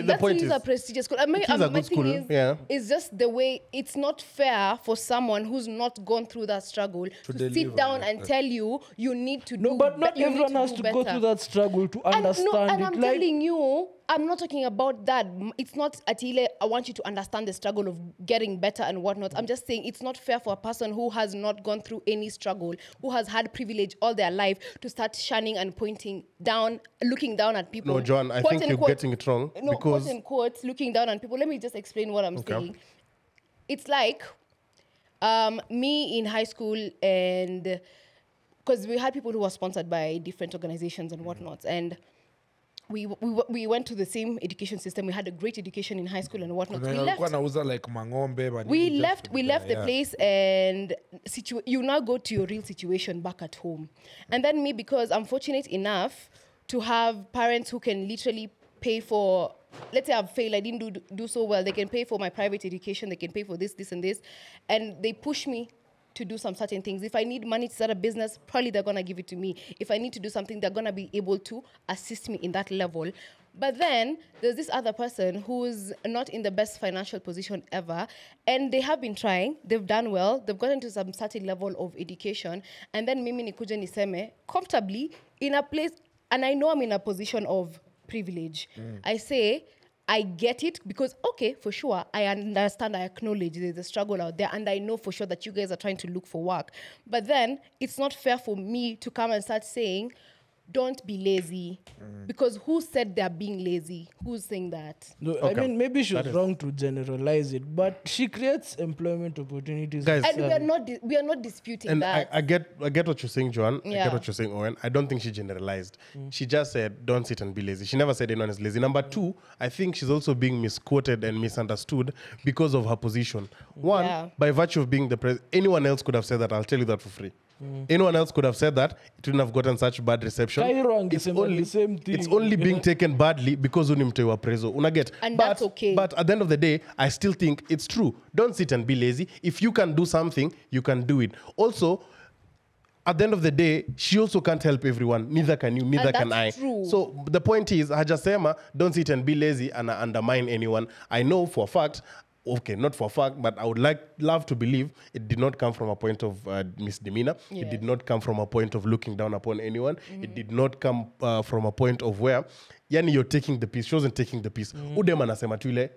That is a prestigious school. I mean, my thing is just the way it's not fair for someone who's not gone through that struggle to sit down and tell you need to do. No, but not everyone has to go through that struggle to understand and I'm telling you, I'm not talking about that. It's not, Atile, I want you to understand the struggle of getting better and whatnot. I'm just saying it's not fair for a person who has not gone through any struggle, who has had privilege all their life, to start shunning and pointing down, looking down at people. No, John, I think you're getting it wrong. No, because... quote and quote, looking down on people. Let me just explain what I'm saying. It's like me in high school, and because we had people who were sponsored by different organizations and whatnot, and we went to the same education system. We had a great education in high school and whatnot. We left the place, and you now go to your real situation back at home. And then me, because I'm fortunate enough to have parents who can literally pay for, let's say I've failed, I didn't do so well, they can pay for my private education, they can pay for this, and this, and they push me to do some certain things. If I need money to start a business, probably they're going to give it to me. If I need to do something, they're going to be able to assist me in that level. But then there's this other person who's not in the best financial position ever, and they have been trying, they've done well, they've gotten to some certain level of education, and then mimi nikuja niseme comfortably in a place, and I know I'm in a position of privilege. I say, I get it because, okay, for sure, I understand, I acknowledge there's a struggle out there, and I know for sure that you guys are trying to look for work. But then it's not fair for me to come and start saying, don't be lazy. Because who said they're being lazy? Who's saying that? No, okay. I mean, maybe she's wrong to generalize it, but she creates employment opportunities. Guys, and we are not disputing and that. I get what you're saying, Joanne. I get what you're saying, Owen. I don't think she generalized. She just said, don't sit and be lazy. She never said anyone is lazy. Number two, I think she's also being misquoted and misunderstood because of her position. One, by virtue of being the president, anyone else could have said that. I'll tell you that for free. Anyone else could have said that. It wouldn't have gotten such bad reception. It's only the same thing. It's only being taken badly because unimtewa preso. Unaget. And that's okay. But at the end of the day, I still think it's true. Don't sit and be lazy. If you can do something, you can do it. Also, at the end of the day, she also can't help everyone. Neither can you, neither can I. True. So the point is, Hajasema, don't sit and be lazy and undermine anyone. I know for a fact, okay, not for a fact, but I would love to believe it did not come from a point of misdemeanor. Yes. It did not come from a point of looking down upon anyone. It did not come from a point of where, yani you're taking the piece. She wasn't taking the piece. Udem anasema tu ile,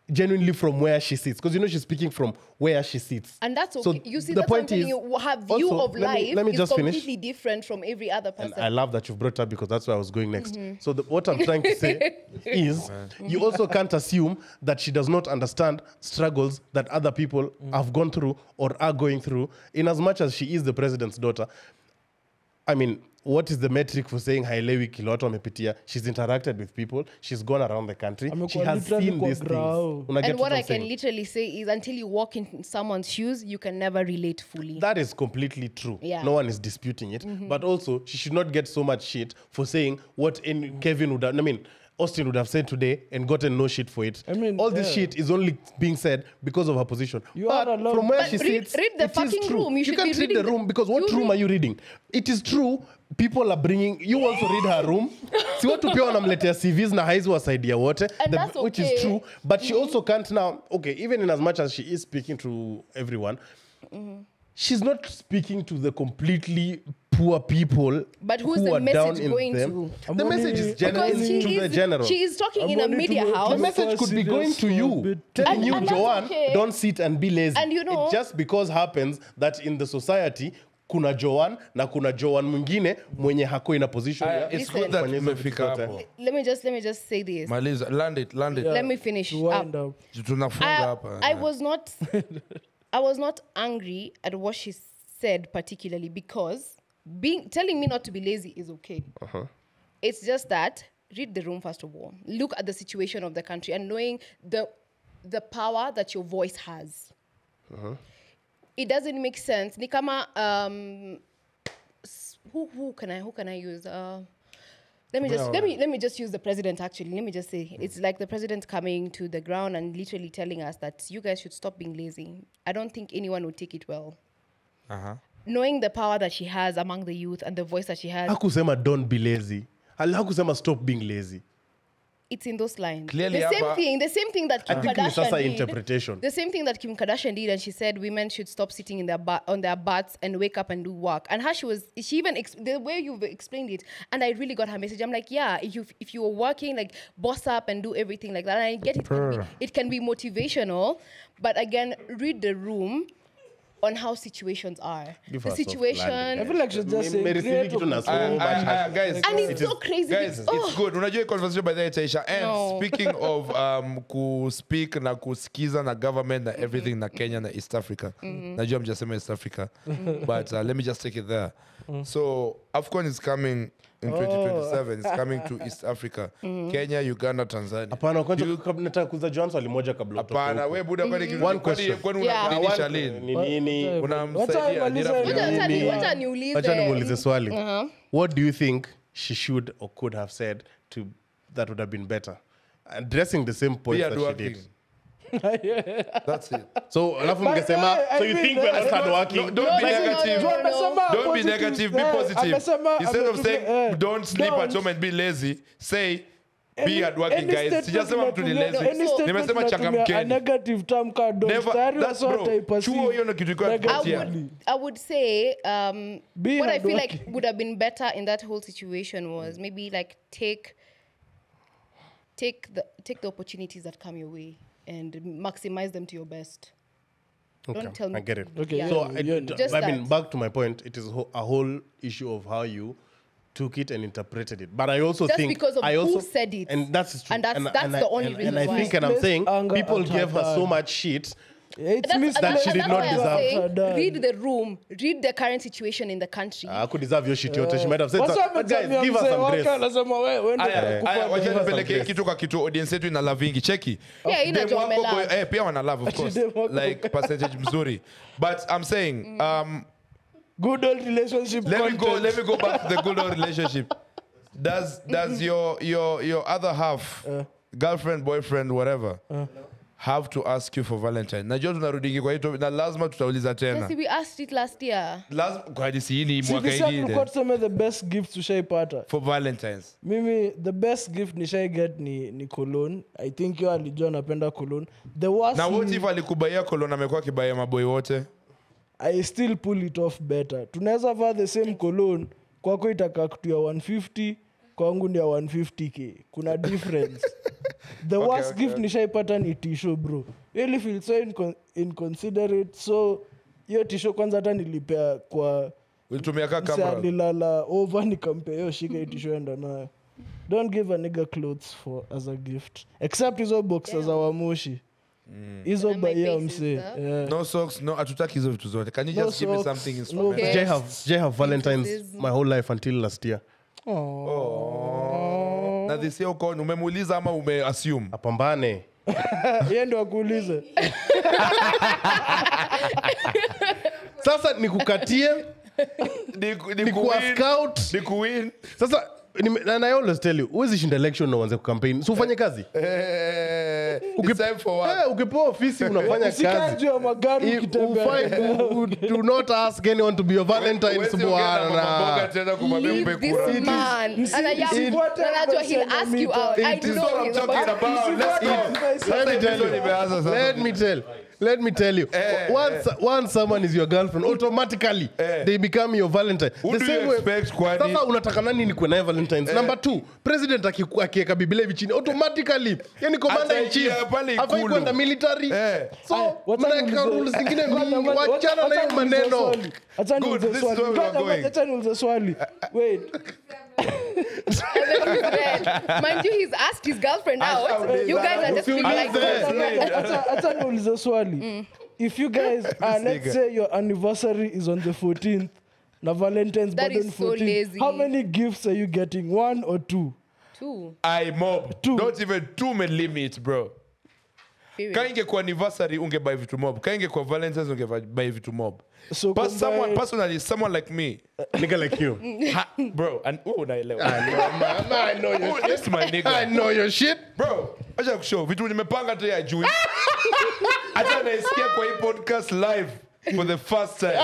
genuinely from where she sits. Because you know she's speaking from where she sits. And that's okay. So you see, the that's point what I'm is, telling you. Her view of life let me is just completely finish. different from every other person. And I love that you've brought up because that's where I was going next. So what I'm trying to say is you also can't assume that she does not understand struggles that other people have gone through or are going through, in as much as she is the president's daughter. I mean, what is the metric for saying hailewi kila watu wamepitia? She's interacted with people. She's gone around the country. She has seen these things. And what I can literally say is until you walk in someone's shoes, you can never relate fully. That is completely true. Yeah. No one is disputing it. But also, she should not get so much shit for saying what Kevin would have... I mean, Austin would have said today and gotten no shit for it. I mean, all this shit is only being said because of her position. But from where she sits, read the fucking room. You can't read the room because what room are you reading? It is true. People are bringing... You also read her room. Si watu pia wanamletea CVs na haizi wasaidia wote. Which is true. But she also can't now... Okay, even in as much as she is speaking to everyone, she's not speaking to the completely poor people. But who's who the are message down going in them. to? The message is general to the general. She is talking in a media house. The message could be going to you, telling you, Joanne, don't sit and be lazy. And you know, it just because happens that in the society, kuna Joanne na kuna Joanne mwingine mwenye hako in a position. It's good that umefika hapo. Let me just say this. Maliza, land it. Yeah. Let me finish. I was not angry at what she said particularly because telling me not to be lazy is okay. It's just that read the room first of all. Look at the situation of the country and knowing the power that your voice has. It doesn't make sense. Ni kama who can I use? Let me just use the president actually. Let me just say it's like the president coming to the ground and literally telling us that you guys should stop being lazy. I don't think anyone would take it well. Knowing the power that she has among the youth and the voice that she has. Hakusema don't be lazy. Hakusema stop being lazy. it's in those lines. Clearly, the same thing that Kim Kardashian did. Interpretation. The same thing that Kim Kardashian did, and she said women should stop sitting in on their butts and wake up and do work. And how she even the way you've explained it, and I really got her message. I'm like, yeah, if you were working, like boss up and do everything like that. And I get it can be motivational, but again, read the room on how situations are. The situation. I feel like she's just saying guys, and it's so crazy. Guys, it's good. Unajua conversation by the Taisha. And speaking of speak na kusikiza na government na everything na Kenya na East Africa. Najua mjasema East Africa. But let me just take it there. So AFCON is coming in 2027. It's coming to East Africa. Kenya, Uganda, Tanzania. Hapana, kwanza nataka kuza Johnson alimoja kabla kutoka. Hapana, wewe buda kwani kwani unabadilisha lini? Nini? Unamsaidia Wacha niulize. Acha nimuulize swali. What do you think she should or could have said that would have been better? Addressing the same point that she did. That's it. So alafu mngesema, so you think we're not hardworking? Don't be negative. Don't be negative. Be positive. Instead of saying don't sleep at home and be lazy, say be hardworking, guys. Sijasema mtu ni lazy. Nimesema changamkeni. A negative term ka don't. That's bro. Chuo hiyo ndio kitu iko kupatia. I would say what I feel like would have been better in that whole situation was maybe like take the opportunities that come your way and maximize them to your best. Okay, don't tell me. I get it. Okay, Yeah. So I mean, back to my point, it is a whole issue of how you took it and interpreted it. But I also just think because of who said it, and that's true. And that's the only reason. And I think, and I'm saying, people gave her so much shit. That she did not deserve. Read the room. Read the current situation in the country. I could deserve your shit. She might have said, but guys, give us some grace. Wacha nipeleke kitu kwa kitu audience yetu ina lavingi. Cheki. Pia wana love of course. Like percentage mzuri. But I'm saying good old relationship. Let me go back to the good old relationship. Does your other half, girlfriend, boyfriend, whatever, have to ask you for Valentine? Najua tunarudingi kwa hiyo na lazima tutauliza tena. We asked it last year. Lazima kwa hii mwaka hii. What some of the best gifts ushaipata? For Valentines. Mimi the best gift nishai get ni cologne. I think you alijua napenda cologne. The worst. Na what if alikubaia cologne amekuwa kibaia maboy wote? I still pull it off better. Tunaweza vaa the same cologne, kwako itakaa kitu ya 150, kwangu ni ya 150k. Kuna difference. The worst gift nishaipata ni t-shirt bro. Really feel so inconsiderate. So hiyo t-shirt kwanza hata nilipea kwa ulitumia kama kamera. Nilala over nikampea hiyo shika t-shirt enda nayo. Don't give a nigga clothes as a gift. Except hizo boxes za wamoshi. Hizo baya mse. No socks, no atutaki hizo vitu zote. Can you just give me something in store? Jay have Valentine's my whole life until last year. Na this year uko umemuuliza ama umeassume? Apambane. Yeye ndo akuulize. Sasa nikukatie ni kuwa scout ni kuwin. Sasa and I always tell you, uwezi shinda election na uanze kucampaign. So ufanye kazi. Ukipewa ofisi unafanya kazi. Usikaje wa magari ukitembea. Do not ask anyone to be your Valentine's bwana. Mboga tena kumwambia mpe kura. Anajua he'll ask you out. I know what I'm talking about. Let's go. Let me tell you. Once someone is your girlfriend, automatically they become your Valentine. Who do you expect kwani? Sasa unataka nani ni kwa naye Valentines? Number 2, president akiweka Biblia hivi chini automatically. Yani commander in chief afai kwenda military. So mnaweka rules zingine wachana na hiyo maneno. Good, this is where we're going. Acha swali. Wait. Mind you, he's asked his girlfriend out. You guys are just being like acha niulize swali. If you guys let's say your anniversary is on the 14th, na Valentine's that birthday is so 14th, lazy. how many gifts are you getting? 1 or 2? 2. I mob. 2. Not even 2 may limit, bro. Kainge kwa anniversary ungebuy vitu mob. Kainge kwa Valentine's ungebuy vitu mob. So but someone like me, nigga like you, bro, and naelewa. I know your shit. This my nigga. I know your shit, bro. Acha kushow vitu nimepanga tu ya juu. Acha naisikia kwa hii podcast live for the first time.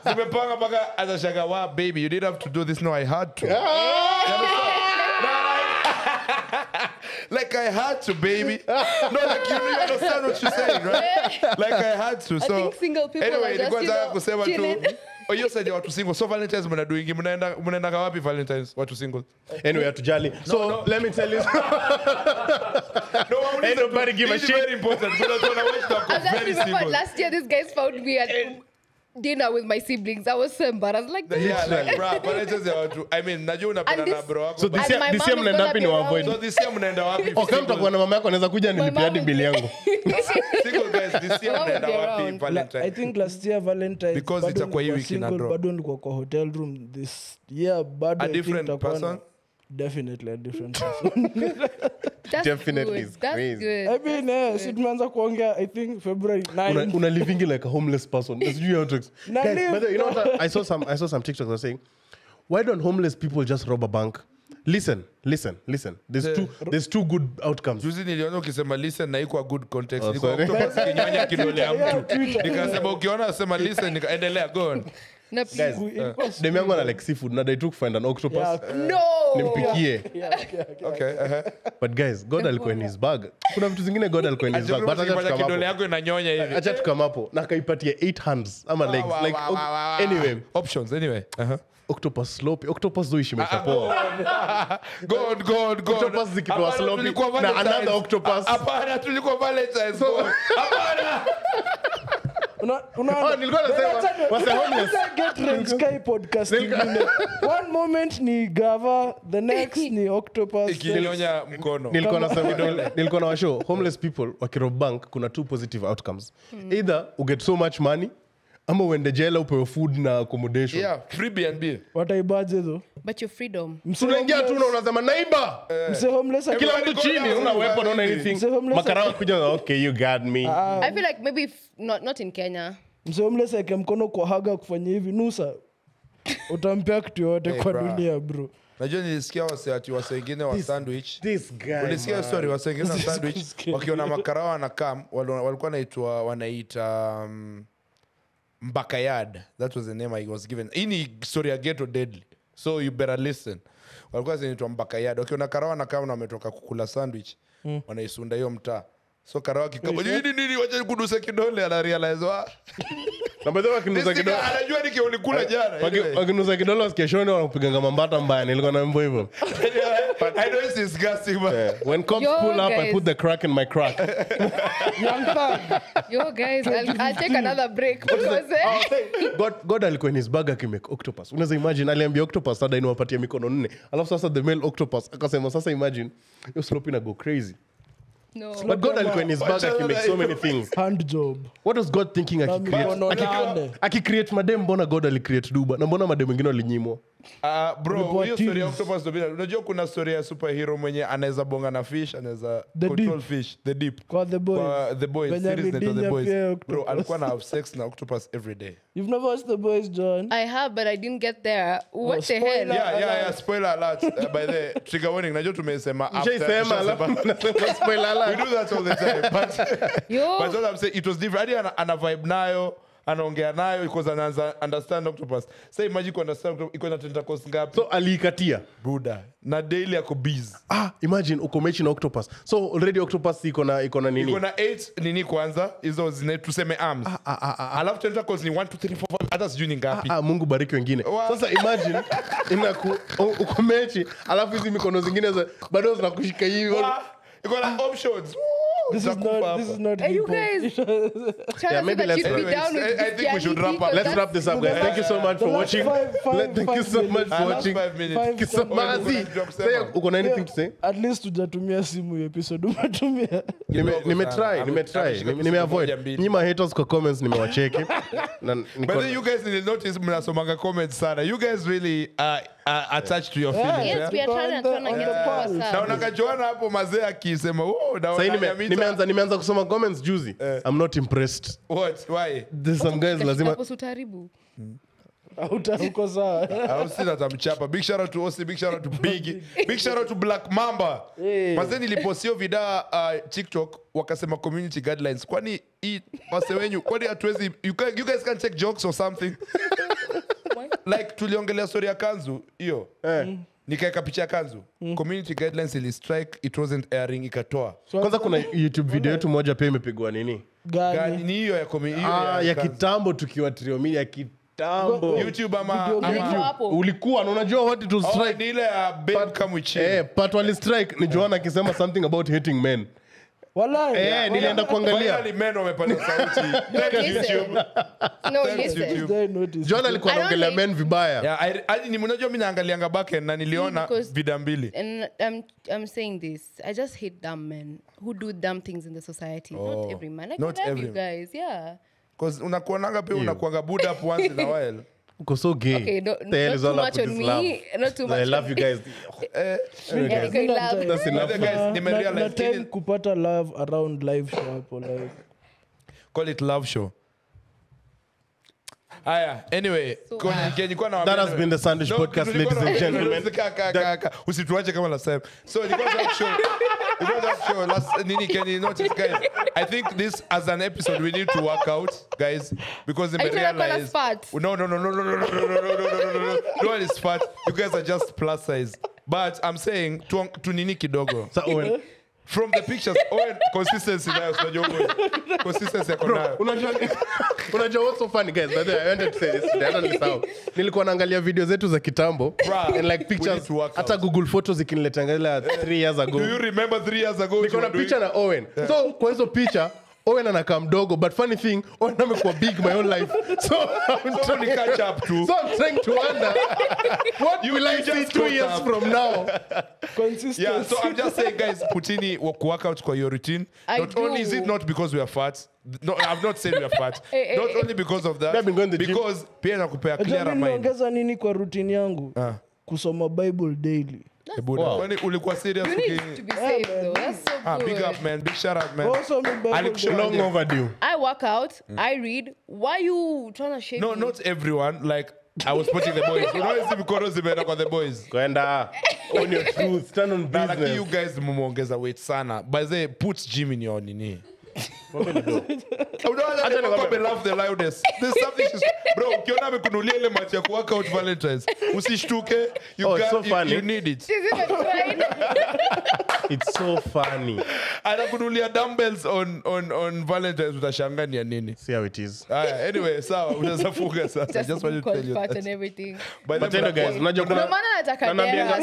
Nimepanga mpaka atashangaa, wow baby, you didn't have to do this. No, I had to. Like I had to, baby. No, like you understand what you're saying, right? Like I had to. So I think single people anyway, are just, chilling. You said watu single. So Valentine's mnaenda wapi Valentine's? Watu single. Anyway, atujali. So let me tell you. No, ain't nobody give a shit. Very important. I just remember last year these guys found me at dinner with my siblings. I was so embarrassed. Like, yeah, like, bro, Valentine's I mean, najua unapenda na bro wako. So this year mnaenda wapi ni avoid. So this year mnaenda wapi? Kama mtakuwa na mama yako anaweza kuja nilipia hadi bili yangu. Single guys, this year mnaenda wapi Valentine? I think last year Valentine because itakuwa hii wiki na bro. Bado nilikuwa kwa hotel room this year bado a different person. Definitely a different person. Definitely good. That's crazy. good. I mean, si tumeanza kuongea I think February 9. Una living like a homeless person. That's you how to guys, but you know what? I saw some TikToks that are saying, why don't homeless people just rob a bank? Listen. There's two good outcomes. Juzi niliona ukisema listen na iko good context. Niko Octopus kinyonya kidole ya mtu. Nikasema ukiona sema listen nikaendelea go on. Guys, demi yangu ana like seafood na they took find an octopus. No. Nimpikie. Okay. But guys, God alikuwa in his bag. Kuna vitu zingine God alikuwa in his bag. But acha kidole yako inanyonya hivi. Acha tukamapo na kaipatia 8 hands ama legs like anyway. Options anyway. Octopus sloppy. Octopus zoishi meshapoa. Go on. Octopus zikipewa sloppy na another octopus. Hapana, tulikuwa Valentine's. Hapana. Nilikuwa nasema was a homeless get rent Sky podcast. One moment ni Gava, the next ni Octopus. Ikinyonya mkono. Nilikuwa na washow homeless people wakirob bank kuna two positive outcomes. Either you get so much money ama uende jela upewe food na accommodation. Yeah, free B&B. Wataibaje though? But your freedom. Unaingia tu na unasema neighbor. Mse homeless Kila mtu chini una weapon on anything. Makarao kuja okay you got me. I feel like maybe not in Kenya. Mse homeless yake mkono kwa haga kufanya hivi nusa. Utampea kitu yote kwa dunia bro. Najua nilisikia wase wengine wa sandwich. This guy. Ulisikia story wase wengine wa sandwich wakiona makarao na kam walikuwa wanaita Mbakayad. That was the name I was given. Ini story ya ghetto deadly. So you better listen. Walikuwa zinaitwa Mbakayad. Wakiona karawa na kama wametoka kukula sandwich, wanaisunda hiyo mtaa. So karawa kikaba nini wacha kudusa kidole ana realize wa. Na baadaye wakinusa kidole. Anajua niki ulikula jana. Wakinusa kidole wasikeshoni wanakupiga ngambata mbaya nilikuwa na mbo hivyo. I know it's disgusting but when cops pull up I put the crack in my crack. Young thug. Yo guys, I'll take another break because God alikuwa in his bag akimake octopus. Unaweza imagine aliambia octopus sada inawapatia mikono 4. Alafu sasa the male octopus akasema sasa imagine you sloppy na go crazy. no. But God alikuwa in his bag akimake so many things. Hand job. What was God thinking akicreate madem? Mbona God alicreate duba na mbona madem wengine walinyimwa? Bro, hiyo story ya octopus ndo bila. Unajua kuna story ya superhero mwenye anaweza bonga na fish, anaweza control fish, the deep. Kwa the boys. The boys, series net the boys. Bro, alikuwa na have sex na octopus every day. You've never watched The Boys, John? I have, but I didn't get there. What the hell? Yeah, spoiler alert. By the trigger warning, najua tumesema after. Spoiler alert. We do that all the time. But what I'm saying, it was different. Hadi ana vibe nayo, anaongea nayo because anaanza understand octopus. Say imagine ku understand octopus iko na tentacles ngapi? So aliikatia Buda. Na daily ako busy. Imagine uko mechi na octopus. So already octopus iko na nini? Iko na 8 nini kwanza? Hizo zine tuseme arms. Alafu tentacles ni 1 2 3 4 5 hata sijui ni ngapi. Mungu bariki wengine. Sasa imagine uko mechi alafu hizi mikono zingine bado zinakushika hivi. Iko na options. This is not Hey, you guys. Maybe let's be down with I think we should wrap up. Let's wrap this up, guys. Thank you so much for watching. Thank you so much for watching. 5 minutes. Thank you so much. Uko na anything to say? At least tujatumia simu episode umetumia. Nimetry. Nimeavoid. Nyima haters kwa comments nimewacheki. But then you guys did notice mnasomanga comments sana. You guys really attached to your feelings. Yes, we are trying to get the na unakajoana hapo mazee akisema nimeanza kusoma comments juzi. I'm not impressed. What? Why? There's some guys lazima utaharibu. Uko sawa. Au sina tamchapa. Big shout out to Osi, big shout out to Biggie. Big shout out to Black Mamba. Mazee nilipostio vida TikTok wakasema community guidelines. Kwani wase wenyu kwani hatuwezi you guys can take jokes or something? Like tuliongelea story ya kanzu hiyo. nikaeka picha ya kanzu. Community guidelines ili strike, it wasn't airing, ikatoa. Kwanza kuna YouTube video yetu moja pia imepigwa nini? Gani ni hiyo ya ya kitambo tukiwa Triomini ya kitambo. YouTube ama ulikuwa na unajua what it was strike ni ile ya babe come with chill. But wali strike ni Joanna akisema something about hating men. Wallahi. Nilienda kuangalia. Wale men wamepata sauti. YouTube. No, listen. Joanna alikuwa anaongelea men vibaya. Yeah, ni mnajua mimi naangalianga backend na niliona vida mbili. And I'm saying this. I just hate dumb men who do dumb things in the society. Not every man. Not every you guys. Yeah. Because unakuonanga pia unakuanga buda up once in a while. Uko so gay. Okay, not too much on me. Not too much. I love you guys. That's enough. Guys, nimerealize kupata love around live show hapo like. Call it love show. Anyway, that has been the Sandwich Podcast, ladies and gentlemen. Usituache kama last time. So it was show last nini can you notice guys? I think this as an episode we need to work out, guys, because they realize no one is fat. You guys are just plus size. But I'm saying to nini kidogo. So from the pictures, consistency nayo consistency yako nayo. Unajua what's so funny guys, but I wanted to say this. Nilikuwa naangalia video zetu za kitambo and like pictures hata Google Photos ikiniletangalia 3 years ago. Do you remember 3 years ago? Niko na picha na Owen. So kwa hizo picha Owen anakaa mdogo, but funny thing Owen amekuwa big my whole life. So I'm trying to catch up to. So I'm trying to wonder what will I see 2 years from now. Consistency. Yeah, so I'm just saying guys, putini work out kwa your routine. Not only is it not because we are fat. No, I've not said we are fat. Not only because of that. Because pia nakupea clear mind. Niongeza nini kwa routine yangu? Kusoma Bible daily. Wow. When ulikuwa serious you need to be safe though. That's so good. Big up man, big shout out man. Also long overdue. I work out, I read. Why are you trying to shake me? Not everyone. Like I was putting the boys. You know it's because they better got the boys. Kwenda on your truth, stand on business. Like you guys mumeongeza weight sana. By the way, put gym in your nini. I laugh the loudest. There's something bro, ukiona amekunulia ile match ya work out Valentines. Usishtuke. You need it. It's so funny. Anakunulia dumbbells on Valentines utashangaa ni nini. See how it is. Anyway, sawa unaweza fuga sasa. Just want to tell you that. And everything. But then guys, unajua kuna maana nataka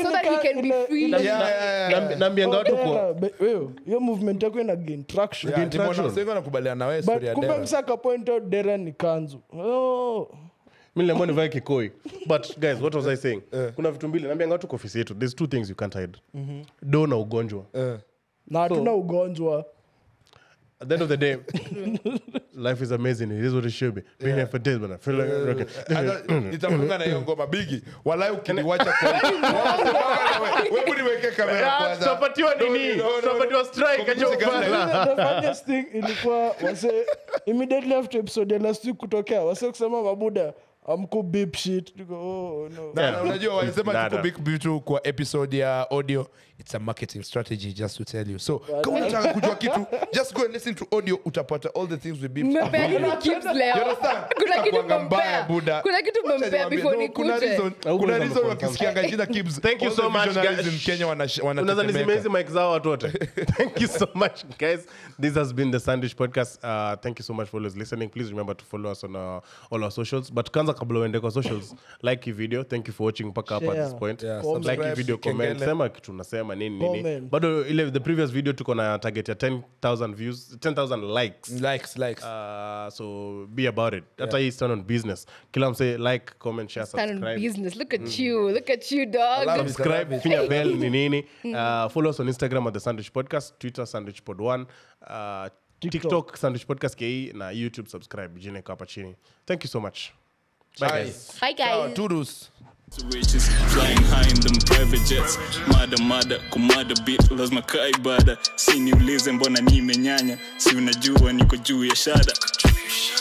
so that he can be free. Naambianga watu kwa hiyo movement yako ina gain traction. Sasa nakubaliana na wewe story ya Dera. Kumbe msaka point out Dera ni kanzu. Mimi niliamua nivae kikoi. But guys, what was I saying? Kuna vitu mbili naambianga watu kwa ofisi yetu. There's 2 things you can't hide. Do na ugonjwa. Na hatuna ugonjwa. At the end of the day, life is amazing. It is what it should be. Being here for days, but I feel like nitafunga na hiyo ngoma bigi. Walai ukiniwacha kwa. Wewe niweke kamera kwanza. Tutapatiwa nini? Tutapatiwa strike aje bana. The funniest thing ilikuwa wase immediately after episode last week kutokea wase kusema mabuda amku beep shit. Oh no. Unajua walisema tuko big vitu kwa episode ya audio. It's a marketing strategy just to tell you. So, kama unataka kujua kitu, just go and listen to audio utapata all the things we beep. Kuna kitu mbaya buda. Kuna kitu mbaya before nikuje. Kuna reason wakisikianga jina Kibs. Thank you so much guys in Kenya unaweza nisimezi mic zao watu wote. Thank you so much guys. This has been the Sandwich Podcast. Thank you so much for always listening. Please remember to follow us on all our socials. But kwanza kabla uende kwa socials, like hii video. Thank you for watching mpaka hapa at this point. Like hii video, comment, sema kitu unasema nini. Bado ile the previous video tuko na target ya 10,000 views, 10,000 likes. So be about it. Hata hii stand on business. Kila mse like, comment, share, subscribe. Stand on business. Look at you dog. Subscribe, finya bell nini. Follow us on Instagram at the Sandwich Podcast, Twitter SandwichPod1, TikTok Sandwich Podcast KE na YouTube subscribe jina hapa chini. Thank you so much. Bye guys. Bye guys. Toodles. Witches flying high in them private jets. Mada kumada beat lazima kaibada. Si niulize mbona nimenyanya. Si unajua niko juu ya shada.